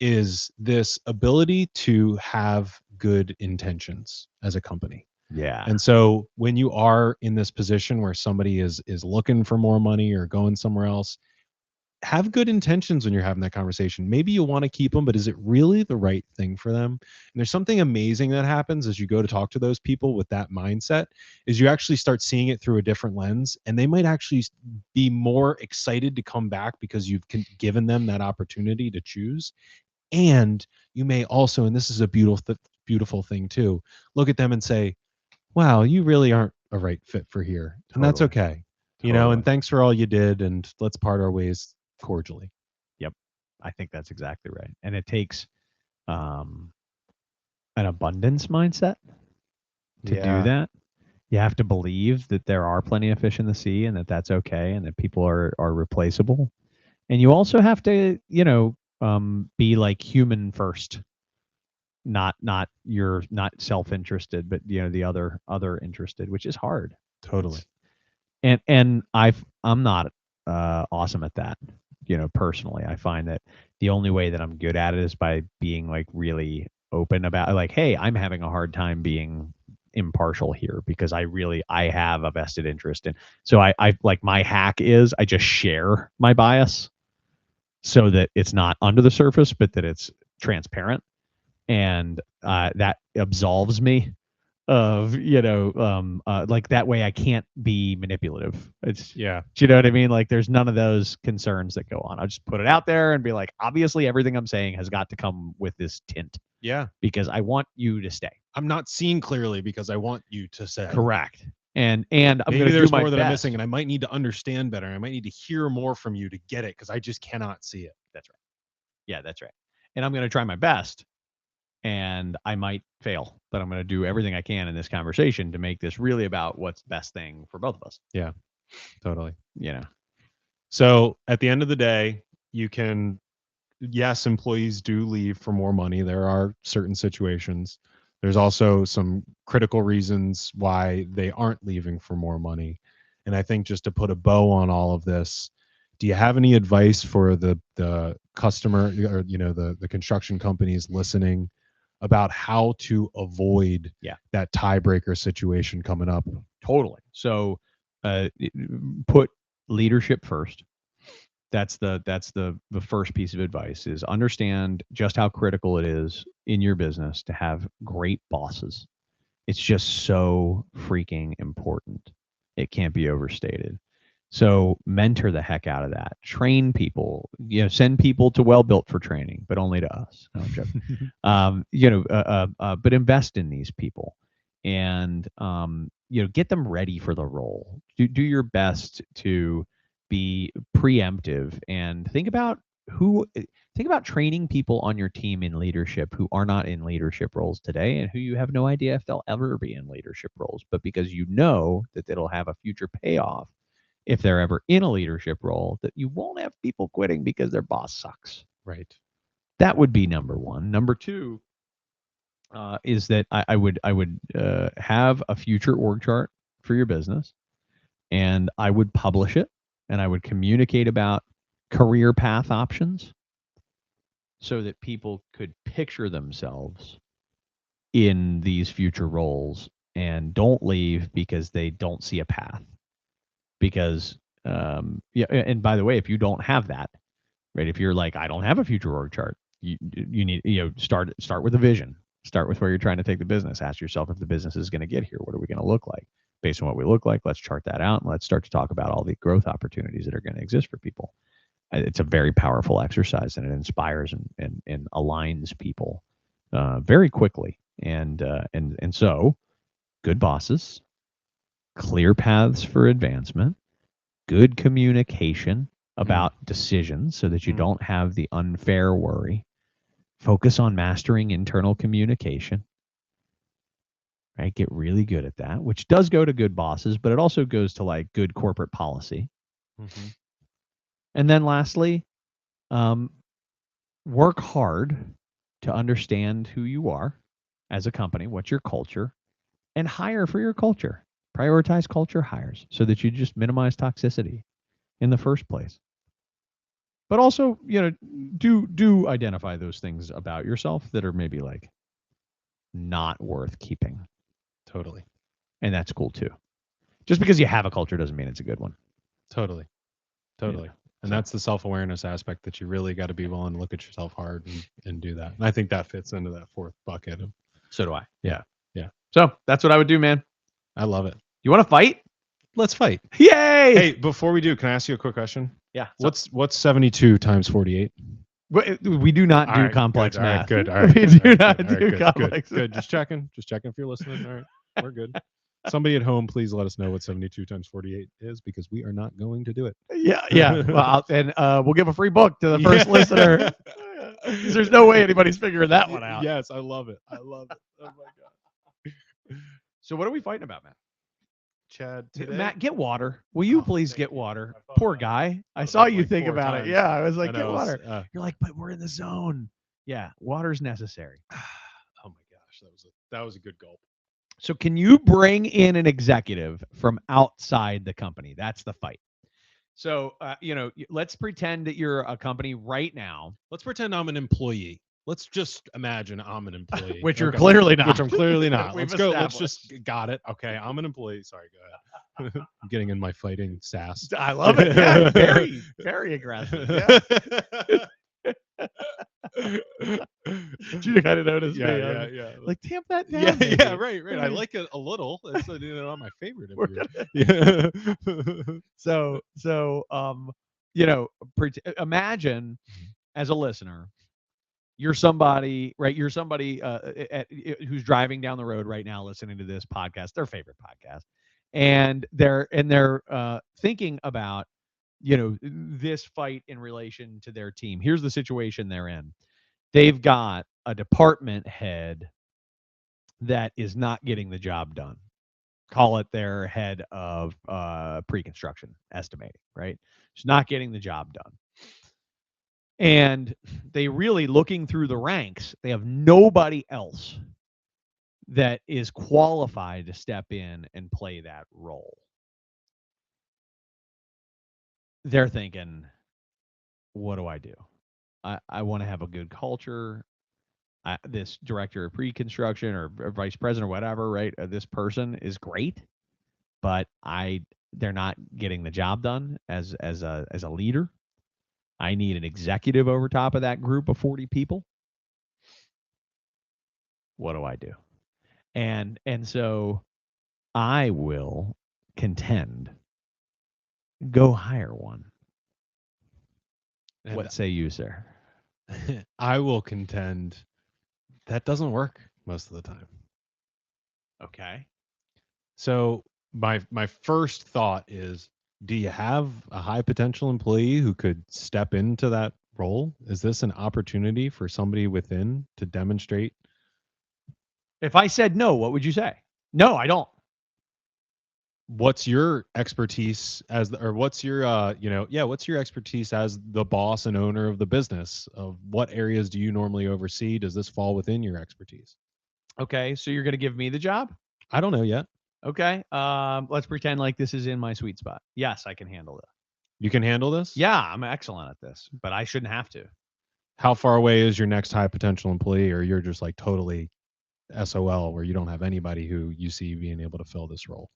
is this ability to have good intentions as a company. Yeah. And so when you are in this position where somebody is looking for more money or going somewhere else, have good intentions when you're having that conversation. Maybe you want to keep them, but is it really the right thing for them? And there's something amazing that happens as you go to talk to those people with that mindset, is you actually start seeing it through a different lens, and they might actually be more excited to come back because you've given them that opportunity to choose. And you may also, and this is a beautiful thing too, look at them and say, wow, you really aren't a right fit for here. And that's okay. You know, and thanks for all you did, and let's part our ways cordially. Yep. I think that's exactly right. And it takes an abundance mindset to do that. You have to believe that there are plenty of fish in the sea and that that's okay and that people are replaceable. And you also have to, be like human first, not you're not self-interested, but the other interested, which is hard. Totally. And I'm not awesome at that. Personally, I find that the only way that I'm good at it is by being like really open about like, hey, I'm having a hard time being impartial here because I have a vested interest in. So I like my hack is I just share my bias so that it's not under the surface, but that it's transparent, and that absolves me of like that way I can't be manipulative. It's do you know what I mean? Like there's none of those concerns that go on. I'll just put it out there and be like, obviously everything I'm saying has got to come with this tint. Yeah. Because I want you to stay. I'm not seeing clearly because I want you to say. Correct. And I'm maybe gonna there's do my more that best. I'm missing, and I might need to understand better. I might need to hear more from you to get it because I just cannot see it. That's right. Yeah, that's right. And I'm gonna try my best. And I might fail, but I'm going to do everything I can in this conversation to make this really about what's the best thing for both of us. Yeah, totally. So at the end of the day, yes, employees do leave for more money. There are certain situations. There's also some critical reasons why they aren't leaving for more money. And I think just to put a bow on all of this, do you have any advice for the customer or the construction companies listening about how to avoid that tiebreaker situation coming up? Totally. So put leadership first. That's the first piece of advice is understand just how critical it is in your business to have great bosses. It's just so freaking important. It can't be overstated. So mentor the heck out of that. Train people. Send people to Well Built for training, but only to us. No, I'm joking. But invest in these people, and get them ready for the role. Do your best to be preemptive and think about training people on your team in leadership who are not in leadership roles today and who you have no idea if they'll ever be in leadership roles, but because you know that it'll have a future payoff if they're ever in a leadership role, that you won't have people quitting because their boss sucks. Right. That would be number one. Number two is that I would have a future org chart for your business, and I would publish it, and I would communicate about career path options so that people could picture themselves in these future roles and don't leave because they don't see a path. Because and by the way, if you don't have that, right, if you're like, I don't have a future org chart, you need start with a vision. Start with where you're trying to take the business. Ask yourself if the business is going to get here. What are we going to look like? Based on what we look like, let's chart that out and let's start to talk about all the growth opportunities that are going to exist for people. It's a very powerful exercise, and it inspires and aligns people very quickly. And so, good bosses, clear paths for advancement, good communication about decisions so that you don't have the unfair worry. Focus on mastering internal communication. Right? Get really good at that, which does go to good bosses, but it also goes to like good corporate policy. Mm-hmm. And then lastly, work hard to understand who you are as a company, what's your culture, and hire for your culture. Prioritize culture hires so that you just minimize toxicity in the first place. But also, do identify those things about yourself that are maybe like not worth keeping. Totally. And that's cool too. Just because you have a culture doesn't mean it's a good one. Totally. And that's the self-awareness aspect that you really got to be willing to look at yourself hard and do that. And I think that fits into that fourth bucket. So do I. Yeah. So that's what I would do, man. I love it. You want to fight? Let's fight. Yay! Hey, before we do, can I ask you a quick question? Yeah. What's 72 times 48? We do not do complex math. Good. All right. We do not do complex. Good. Just checking if you're listening. All right. We're good. Somebody at home, please let us know what 72 times 48 is, because we are not going to do it. Yeah. Well, and we'll give a free book to the first Yeah. listener. 'Cause there's no way anybody's figuring that one out. Yes, I love it. I love it. Oh my god. So what are we fighting about, Matt? Chad, today. Matt, get water. Will you Oh, please thank get you. water? I thought Poor about it. guy. I Thought saw about it you like think 4 about it. times. Yeah, I was like, I get know, water. it's, You're like, but we're in the zone. Yeah, water's necessary. oh my gosh, that was a good gulp. So can you bring in an executive from outside the company? That's the fight. So, let's pretend that you're a company right now, Let's pretend I'm an employee. Let's just imagine I'm an employee. which you're Okay. clearly not. Which I'm clearly not. We've Let's go. Let's established. just got it. Okay, I'm an employee. Sorry, go ahead. I'm getting in my fighting sass. I love it. Yeah, very, very aggressive. Yeah. You kind of notice me. Yeah. Like, tamp that down. Yeah, maybe. right. I like it a little. It's not my favorite of We're yours. Yeah. So, imagine as a listener, you're somebody, right? You're somebody who's driving down the road right now, listening to this podcast, their favorite podcast, and they're thinking about, this fight in relation to their team. Here's the situation they're in. They've got a department head that is not getting the job done. Call it their head of pre-construction estimating, right? She's not getting the job done. And they really, looking through the ranks, they have nobody else that is qualified to step in and play that role. They're thinking, what do I do? I want to have a good culture. This director of pre-construction or vice president or whatever, right? This person is great, but they're not getting the job done as a leader. I need an executive over top of that group of 40 people. What do I do? And so I will contend, go hire one. And What say you, sir? I will contend that doesn't work most of the time. Okay. So my first thought is, do you have a high potential employee who could step into that role? Is this an opportunity for somebody within to demonstrate? If I said no, what would you say? No, I don't. What's your expertise what's your what's your expertise as the boss and owner of the business? Of what areas do you normally oversee? Does this fall within your expertise? Okay, so you're going to give me the job? I don't know yet. Okay. Let's pretend like this is in my sweet spot. Yes, I can handle it. You can handle this? Yeah, I'm excellent at this, but I shouldn't have to. How far away is your next high potential employee, or you're just like totally SOL where you don't have anybody who you see being able to fill this role?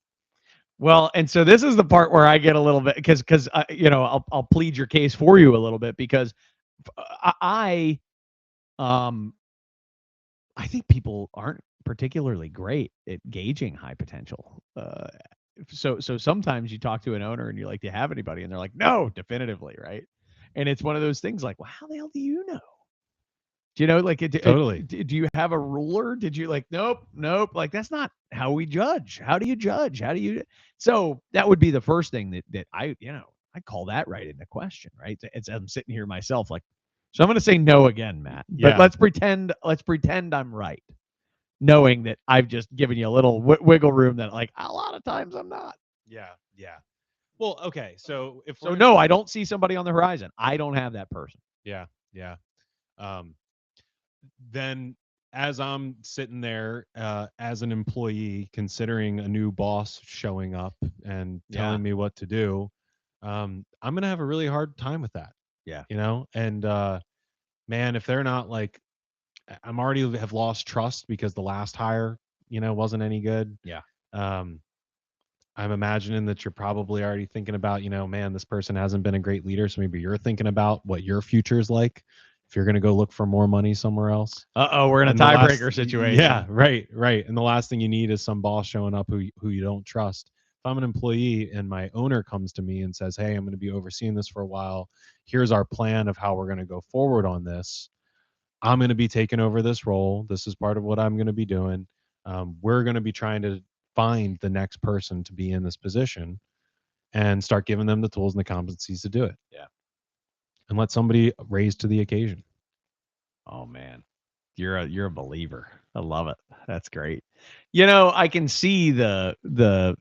Well, and so this is the part where I get a little bit because I'll plead your case for you a little bit because I think people aren't particularly great at gauging high potential. So sometimes you talk to an owner and you're like, do you have anybody? And they're like, no, definitively, right? And it's one of those things like, well, how the hell do you know? Do you know, like, Totally. do you have a ruler? Did you like, nope. Like, that's not how we judge. How do you judge? How do you? So that would be the first thing that I call that right into question, right? I'm sitting here myself like, so I'm going to say no again, Matt. Yeah. But let's pretend I'm right, knowing that I've just given you a little wiggle room that like a lot of times I'm not. Yeah. Well, okay. So no, I don't see somebody on the horizon. I don't have that person. Yeah. Then as I'm sitting there as an employee, considering a new boss showing up and telling me what to do, I'm gonna have a really hard time with that. Yeah. And man, if they're not like, I'm already have lost trust because the last hire, wasn't any good. Yeah. I'm imagining that you're probably already thinking about, man, this person hasn't been a great leader. So maybe you're thinking about what your future is like if you're going to go look for more money somewhere else. We're in a tiebreaker situation. Yeah, right. And the last thing you need is some boss showing up who you don't trust. If I'm an employee and my owner comes to me and says, hey, I'm going to be overseeing this for a while. Here's our plan of how we're going to go forward on this. I'm going to be taking over this role. This is part of what I'm going to be doing. We're going to be trying to find the next person to be in this position and start giving them the tools and the competencies to do it. Yeah. And let somebody raise to the occasion. Oh man, you're a believer. I love it. That's great. You know, I can see the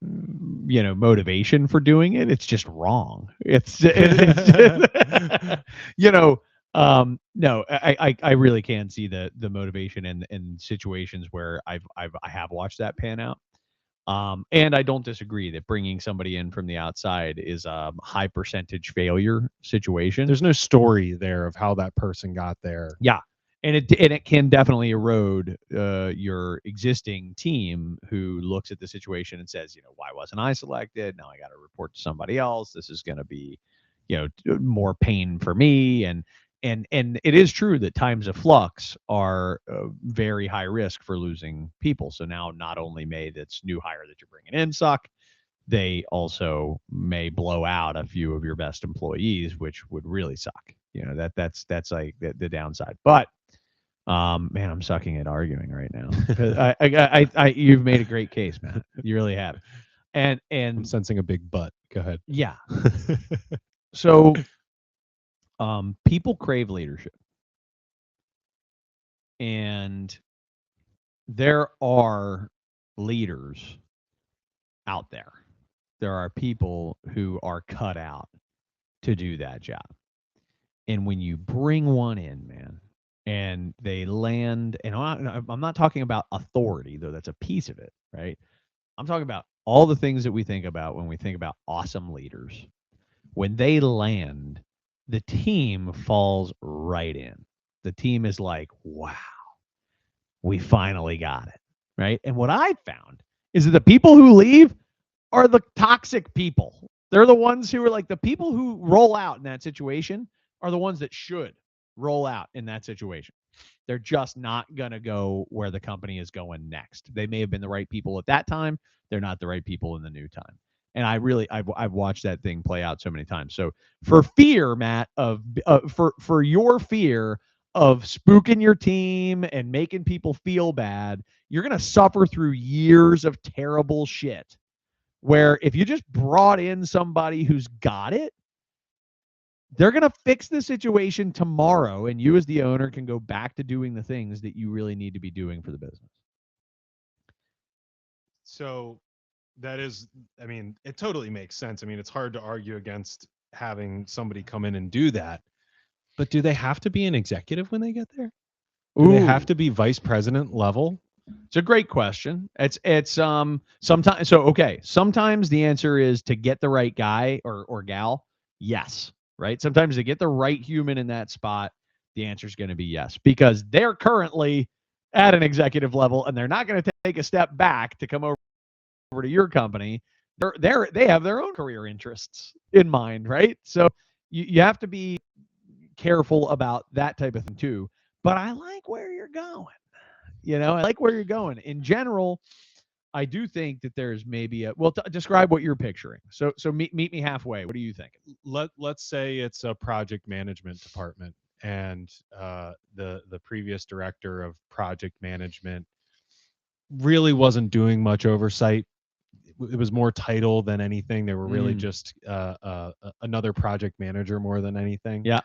motivation for doing it. It's just wrong. It's you know no, I really can see the motivation in situations where I have watched that pan out. And I don't disagree that bringing somebody in from the outside is a high percentage failure situation. There's no story there of how that person got there. Yeah, and it can definitely erode your existing team who looks at the situation and says, why wasn't I selected? Now I got to report to somebody else. This is going to be, more pain for me. And it is true that times of flux are very high risk for losing people. So now not only may this new hire that you're bringing in suck, they also may blow out a few of your best employees, which would really suck. That's like the downside. But man, I'm sucking at arguing right now. You've made a great case, man. You really have. And I'm sensing a big butt. Go ahead. Yeah. So, people crave leadership, and there are leaders out there. There are people who are cut out to do that job. And when you bring one in, man, and they land, and I'm not talking about authority, though that's a piece of it, right? I'm talking about all the things that we think about when we think about awesome leaders. When they land, the team falls right in. The team is like, wow, we finally got it, right? And what I found is that the people who leave are the toxic people. They're the ones who are like the people who roll out in that situation are the ones that should roll out in that situation. They're just not going to go where the company is going next. They may have been the right people at that time. They're not the right people in the new time. And I've watched that thing play out so many times. So for fear, Matt, for your fear of spooking your team and making people feel bad, you're going to suffer through years of terrible shit. Where if you just brought in somebody who's got it, they're going to fix the situation tomorrow, and you as the owner can go back to doing the things that you really need to be doing for the business. So that is, I mean, it totally makes sense. I mean, it's hard to argue against having somebody come in and do that. But do they have to be an executive when they get there? Do they have to be vice president level? It's a great question. It's sometimes so okay. Sometimes the answer is to get the right guy or gal. Yes, right. Sometimes to get the right human in that spot, the answer is going to be yes, because they're currently at an executive level and they're not going to take a step back to come over to your company. They have their own career interests in mind, right? So you have to be careful about that type of thing too. But I like where you're going. I like where you're going. In general, I do think that there's maybe describe what you're picturing. So meet me halfway. What are you thinking? Let's say it's a project management department, and the previous director of project management really wasn't doing much oversight. It was more title than anything. They were really just another project manager more than anything. Yeah.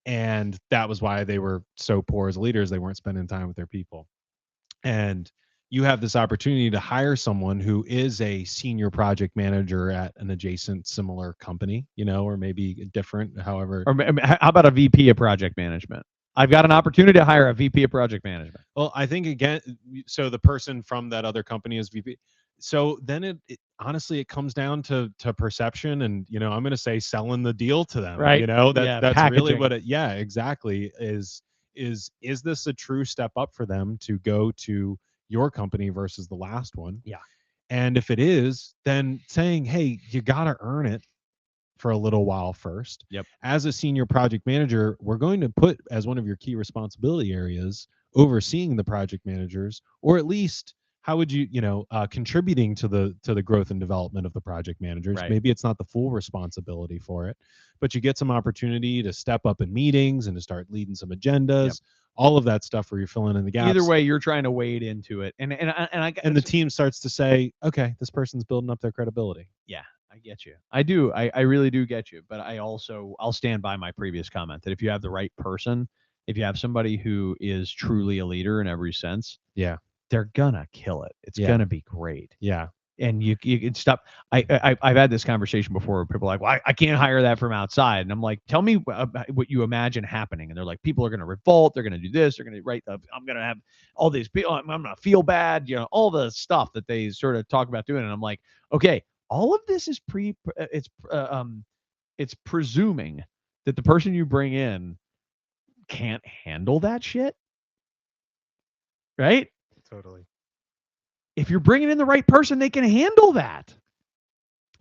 And that was why they were so poor as leaders. They weren't spending time with their people. And you have this opportunity to hire someone who is a senior project manager at an adjacent similar company, or maybe different, however. Or how about a VP of project management? I've got an opportunity to hire a VP of project management. Well, I think again, so the person from that other company is VP. So then it honestly, it comes down to perception, and I'm going to say selling the deal to them, right? That's packaging. Really what it, exactly, is this a true step up for them to go to your company versus the last one? Yeah. And if it is, then saying, hey, you got to earn it for a little while first. Yep. As a senior project manager, we're going to put as one of your key responsibility areas overseeing the project managers, or at least how would you, contributing to the growth and development of the project managers. Right. Maybe it's not the full responsibility for it, but you get some opportunity to step up in meetings and to start leading some agendas, all of that stuff where you're filling in the gaps. Either way, you're trying to wade into it, and the team starts to say, okay, this person's building up their credibility. Yeah, I get you. I do. I really do get you. But I'll stand by my previous comment that if you have the right person, if you have somebody who is truly a leader in every sense, Yeah. they're gonna kill it. It's gonna be great. Yeah. And you can stop. I've had this conversation before where people are like, well, I can't hire that from outside. And I'm like, tell me what you imagine happening. And they're like, people are going to revolt. They're going to do this. They're going to I'm going to have all these people. I'm going to feel bad. All the stuff that they sort of talk about doing. And I'm like, okay, all of this is it's presuming that the person you bring in can't handle that shit. Right? Totally. If you're bringing in the right person, they can handle that.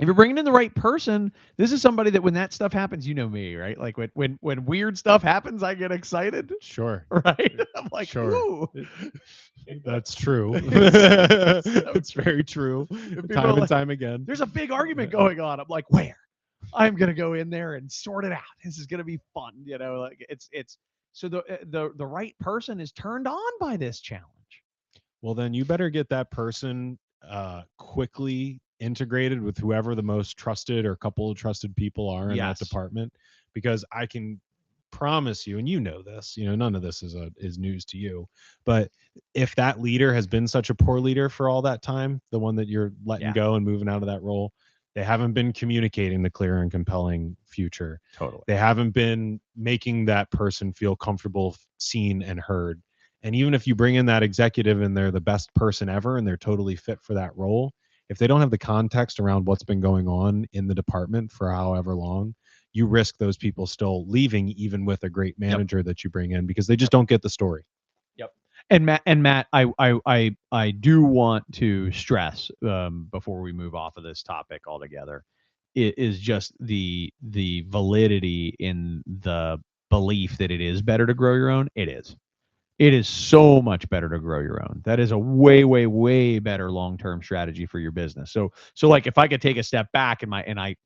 If you're bringing in the right person, this is somebody that when that stuff happens, you know me, right? Like when weird stuff happens, I get excited. Sure. Right? I'm like, sure. Ooh. That's true. It's very true. Time and time again. There's a big argument going on. I'm like, where? I'm gonna go in there and sort it out. This is gonna be fun. Like it's so the right person is turned on by this challenge. Well, then you better get that person quickly integrated with whoever the most trusted or couple of trusted people are in that department, because I can promise you, and you know this, none of this is news to you, but if that leader has been such a poor leader for all that time, the one that you're letting go and moving out of that role, they haven't been communicating the clear and compelling future. Totally. They haven't been making that person feel comfortable, seen, and heard. And even if you bring in that executive and they're the best person ever and they're totally fit for that role, if they don't have the context around what's been going on in the department for however long, you risk those people still leaving, even with a great manager that you bring in, because they just don't get the story. Yep. And Matt, I do want to stress before we move off of this topic altogether, it is just the validity in the belief that it is better to grow your own. It is. It is so much better to grow your own. That is a way, way, way better long-term strategy for your business. So like if I could take a step back and I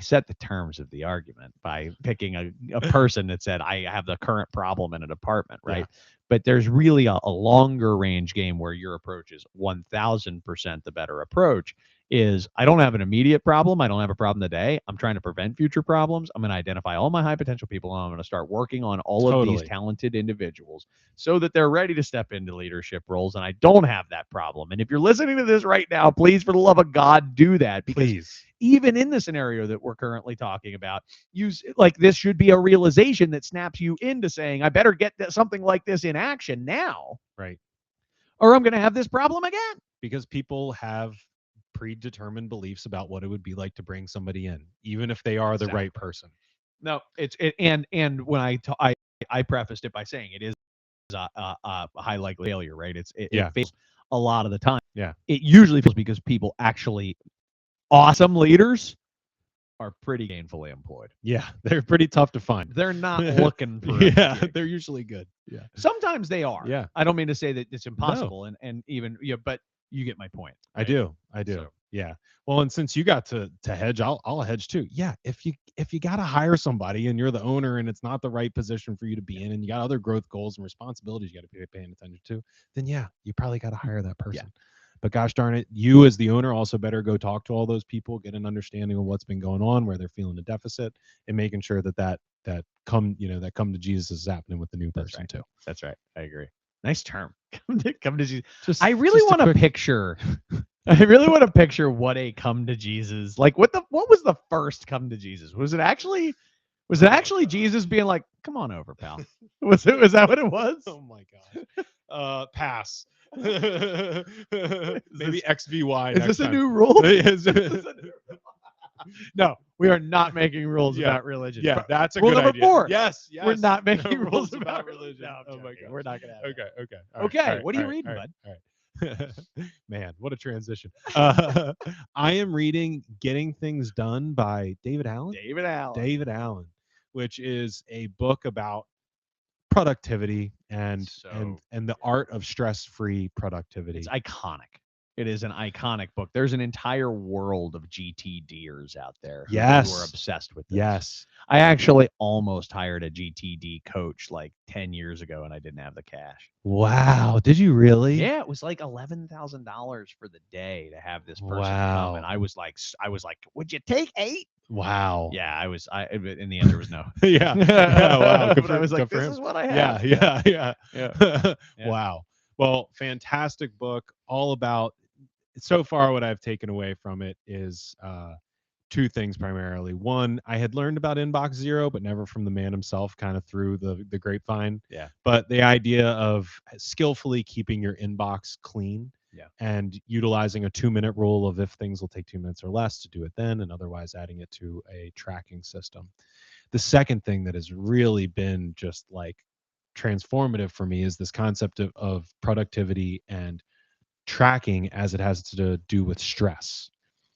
set the terms of the argument by picking a person that said, I have the current problem in a department, right? Yeah. But there's really a longer range game where your approach is 1000% the better approach. Is I don't have an immediate problem. I don't have a problem today. I'm trying to prevent future problems. I'm going to identify all my high potential people, and I'm going to start working on all of these talented individuals so that they're ready to step into leadership roles, and I don't have that problem. And if you're listening to this right now, please, for the love of God, do that. Because even in the scenario that we're currently talking about, this should be a realization that snaps you into saying, I better get something like this in action now. Right. Or I'm going to have this problem again. Because people have predetermined beliefs about what it would be like to bring somebody in, even if they are the right person. No, and when I prefaced it by saying it is a high likely failure, right? It fails a lot of the time. Yeah. It usually fails because people actually awesome leaders are pretty gainfully employed. Yeah, they're pretty tough to find. They're not looking for they're usually good. Yeah. Sometimes they are. Yeah. I don't mean to say that it's impossible and even but you get my point. Right? I do. So. Yeah. Well, and since you got to hedge, I'll hedge too. Yeah. If you got to hire somebody and you're the owner and it's not the right position for you to be in and you got other growth goals and responsibilities you got to be paying attention to, then yeah, you probably got to hire that person. Yeah. But gosh darn it, you as the owner also better go talk to all those people, get an understanding of what's been going on, where they're feeling a deficit, and making sure that come to Jesus is happening with the new person too. That's right. I agree. Nice term. Come to Jesus. I really want to picture. I really want to picture what a come to Jesus, like what was the first come to Jesus? Was it actually Jesus being like, come on over, pal? Was that what it was? Oh my gosh. Pass. Maybe XVY. Is this a new rule? No, we are not making rules about religion. Yeah, that's a rule good number idea. 4. Yes, we're not making rules about religion. No, oh my god, we're not gonna have Okay. Okay, what are you reading, bud? All right. Man, what a transition. I am reading Getting Things Done by David Allen. David Allen, which is a book about productivity and So and the art of stress-free it's productivity. iconic. It is an iconic book. There's an entire world of GTDers out there who are Yes. obsessed with this. Yes. I actually almost hired a GTD coach like 10 years ago, and I didn't have the cash. Wow. Did you really? Yeah, it was like $11,000 for the day to have this person come, and Wow. I was like, would you take 8? Wow. Yeah, I was. In the end, there was no. Yeah. Yeah. Wow. Good But I for, was like, good for this him. is what I Yeah. have. Yeah. Yeah. Yeah. Yeah. Wow. Well, fantastic book. All about, so far, what I've taken away from it is two things primarily. One, I had learned about Inbox Zero, but never from the man himself, kind of through the grapevine. Yeah. But the idea of skillfully keeping your inbox clean, Yeah. and utilizing a 2-minute rule of if things will take 2 minutes or less to do it then, and otherwise adding it to a tracking system. The second thing that has really been just like transformative for me is this concept of productivity and tracking as it has to do with stress.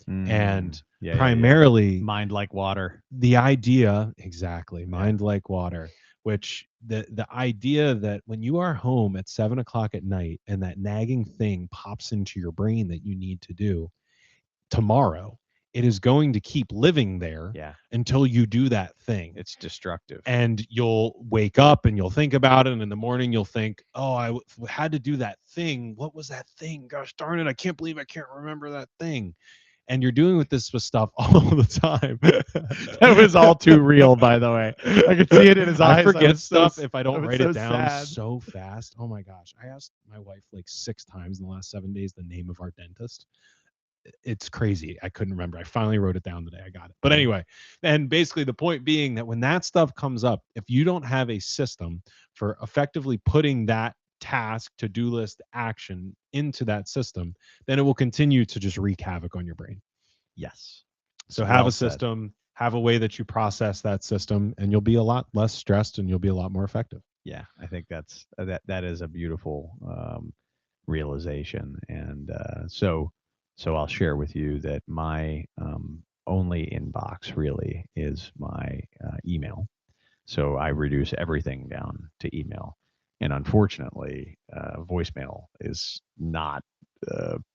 And Yeah, primarily mind like water. the idea, exactly, mind like water, which the idea that when you are home at 7 o'clock at night and that nagging thing pops into your brain that you need to do tomorrow, it is going to keep living there Yeah, until you do that thing. it's destructive. And you'll wake up and you'll think about it, and in the morning you'll think, oh, had to do that thing. What was that thing? Gosh darn it, I can't believe I can't remember that thing. And you're doing with this with stuff all the time. That was all too real, by the way. I could see it in his eyes. I forget stuff if I I don't was write so it down sad. so fast. Oh my gosh. I asked my wife like 6 times in the last 7 days the name of our dentist. It's crazy. I couldn't remember. I finally wrote it down today. I got it. But anyway, and basically the point being that when that stuff comes up, if you don't have a system for effectively putting that task, to-do list, action into that system, then it will continue to just wreak havoc on your brain. Yes. So have a system, have a way that you process that system, and you'll be a lot less stressed and you'll be a lot more effective. Yeah, I think that is a beautiful realization, and so I'll share with you that my only inbox really is my email. So I reduce everything down to email, and unfortunately, voicemail is not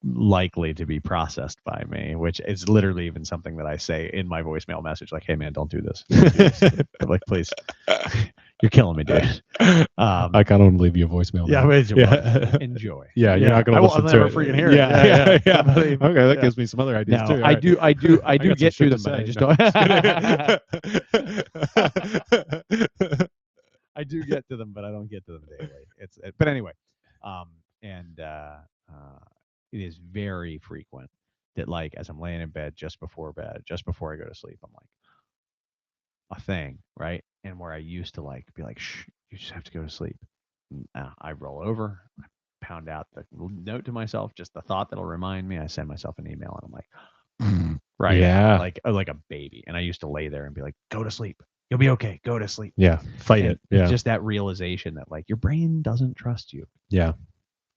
likely to be processed by me, which is literally even something that I say in my voicemail message, like, "Hey man, don't do this." Don't do this. I'm like, please, you're killing me, dude. I kind of want to leave you a voicemail. Yeah, Yeah. Enjoy. Yeah, you're not going to listen I'll to never it. freaking hear it. Yeah. Somebody, Okay, that gives me some other ideas no, too. I All do, right. I do got get some to shit them, but I say. just No, don't. I do get to them, but I don't get to them daily. But anyway, and it is very frequent that, like, as I'm laying in bed, just before I go to sleep, I'm like, a thing, right? And where I used to like be like, shh, you just have to go to sleep. I roll over, I pound out the note to myself, just the thought that'll remind me. I send myself an email, and I'm like, right, Yeah. like a baby. And I used to lay there and be like, go to sleep. You'll be okay. Go to sleep. Yeah. Fight And it. Yeah. just that realization that, like, your brain doesn't trust you. Yeah.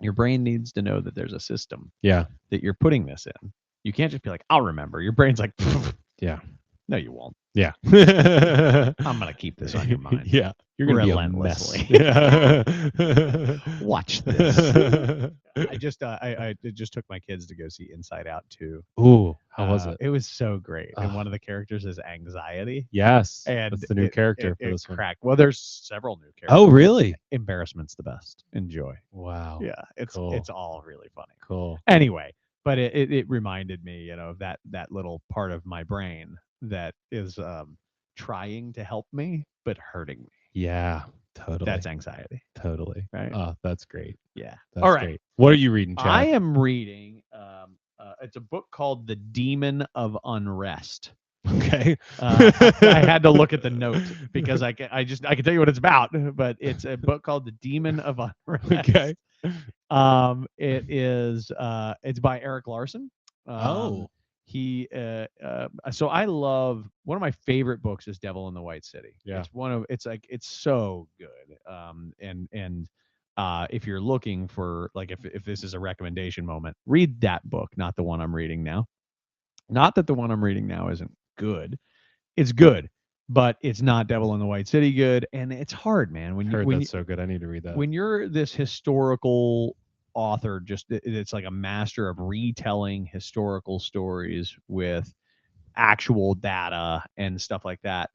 Your brain needs to know that there's a system Yeah. that you're putting this in. You can't just be like, I'll remember. Your brain's like, Yeah. no, you won't. Yeah. I'm gonna keep this on your mind. Yeah. You're gonna be a mess. Relentlessly. Yeah. Watch this. I just took my kids to go see Inside Out 2. Ooh, how was it? It was so great. And one of the characters is Anxiety. Yes. And that's the new character for it this one. cracked. Well, there's several new characters. Oh, really? Embarrassment's the best. Enjoy. Wow. Yeah, Cool. it's all really funny. Cool. Anyway, but it reminded me, of that little part of my brain that is trying to help me but hurting me. Yeah, totally. That's anxiety. Totally. Right. Oh, that's great. Yeah. That's All right. great. What are you reading, Chad? I am reading. It's a book called The Demon of Unrest. Okay. I had to look at the note because I can tell you what it's about, but it's a book called The Demon of Unrest. Okay. It is. It's by Eric Larson. He so I love, one of my favorite books is Devil in the White City. Yeah. It's so good. And if you're looking for, like, if this is a recommendation moment, read that book, not the one I'm reading now. Not that the one I'm reading now isn't good. It's good, but it's not Devil in the White City good. And it's hard, man. Heard that's so good. I need to read that. When you're this historical author, it's like a master of retelling historical stories with actual data and stuff like that.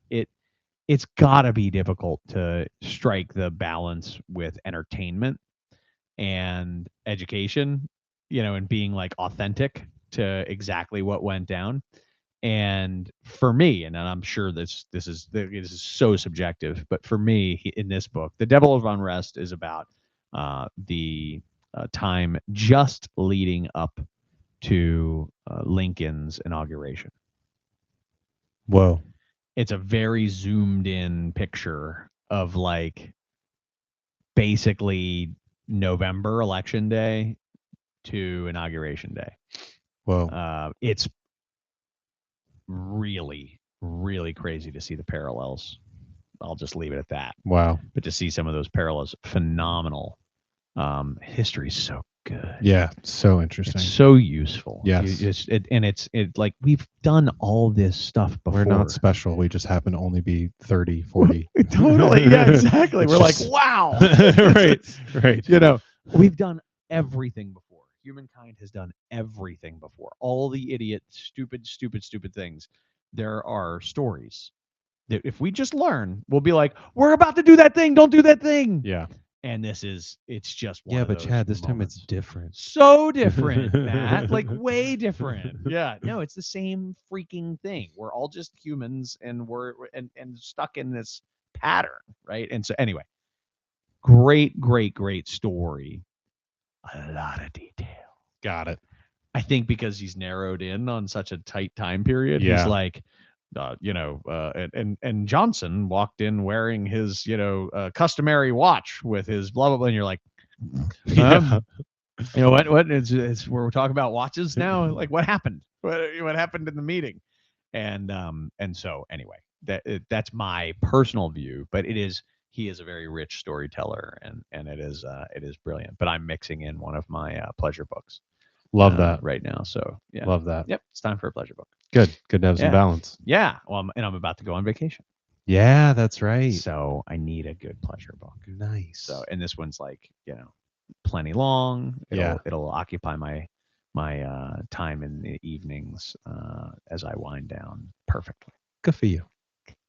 It's got to be difficult to strike the balance with entertainment and education, and being like authentic to exactly what went down. And for me, and I'm sure this is so subjective, but for me, in this book, The Devil of Unrest is about the time just leading up to Lincoln's inauguration. Whoa. It's a very zoomed in picture of like basically November election day to inauguration day. Whoa. It's really, really crazy to see the parallels. I'll just leave it at that. Wow. But to see some of those parallels, phenomenal. History's so good. Yeah, so interesting. It's so useful. Yes. It's like we've done all this stuff before. We're not special. We just happen to only be 30, 40. Totally. Yeah, exactly. We're like, wow. Right. We've done everything before. Humankind has done everything before. All the idiot, stupid things. There are stories that if we just learn, we'll be like, we're about to do that thing. Don't do that thing. Yeah. And it's just one of but those Chad, this time moments. it's different. So different, Matt. Like way different. Yeah. No, it's the same freaking thing. We're all just humans, and we're stuck in this pattern, right? And so anyway, great story. A lot of detail. Got it. I think because he's narrowed in on such a tight time period, Yeah. he's like, and Johnson walked in wearing his, customary watch with his blah blah blah, and you're like, Yeah. what it's we're talking about watches now. Like, what happened? What happened in the meeting? And so anyway, that's my personal view, but he is a very rich storyteller, and it is brilliant. But I'm mixing in one of my pleasure books. Love that right now. So yeah, love that. Yep, it's time for a pleasure book. Good to have some balance. Yeah, well, I'm about to go on vacation. Yeah, that's right. So I need a good pleasure book. Nice. So, and this one's like, plenty long. It'll occupy my time in the evenings as I wind down perfectly. Good for you.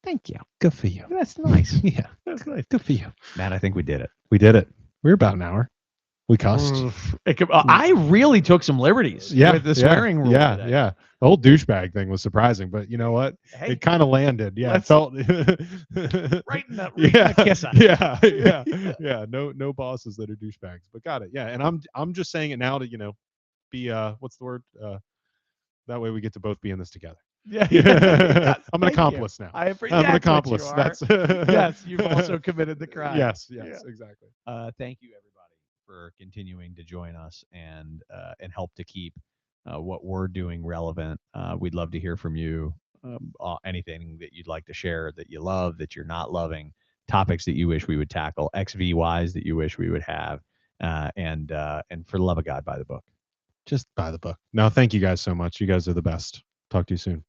Thank you. Good for you. That's nice. Yeah, that's nice. Good for you, Matt. I think we did it. We did it. We were about an hour. We cussed. I really took some liberties with the swearing rule. Yeah. The whole douchebag thing was surprising, but you know what? Hey, it kind of landed. Yeah, it felt right in the kiss. Yeah. No bosses that are douchebags, but got it. Yeah, and I'm just saying it now to be what's the word? That way we get to both be in this together. Yeah. I'm an accomplice now. I'm an accomplice. That's yes. You've also committed the crime. Yes, exactly. Thank you, everybody, for continuing to join us and help to keep what we're doing relevant. We'd love to hear from you. Anything that you'd like to share that you love, that you're not loving, topics that you wish we would tackle, XVYs that you wish we would have, and for the love of God, buy the book. Just buy the book. No, thank you guys so much. You guys are the best. Talk to you soon.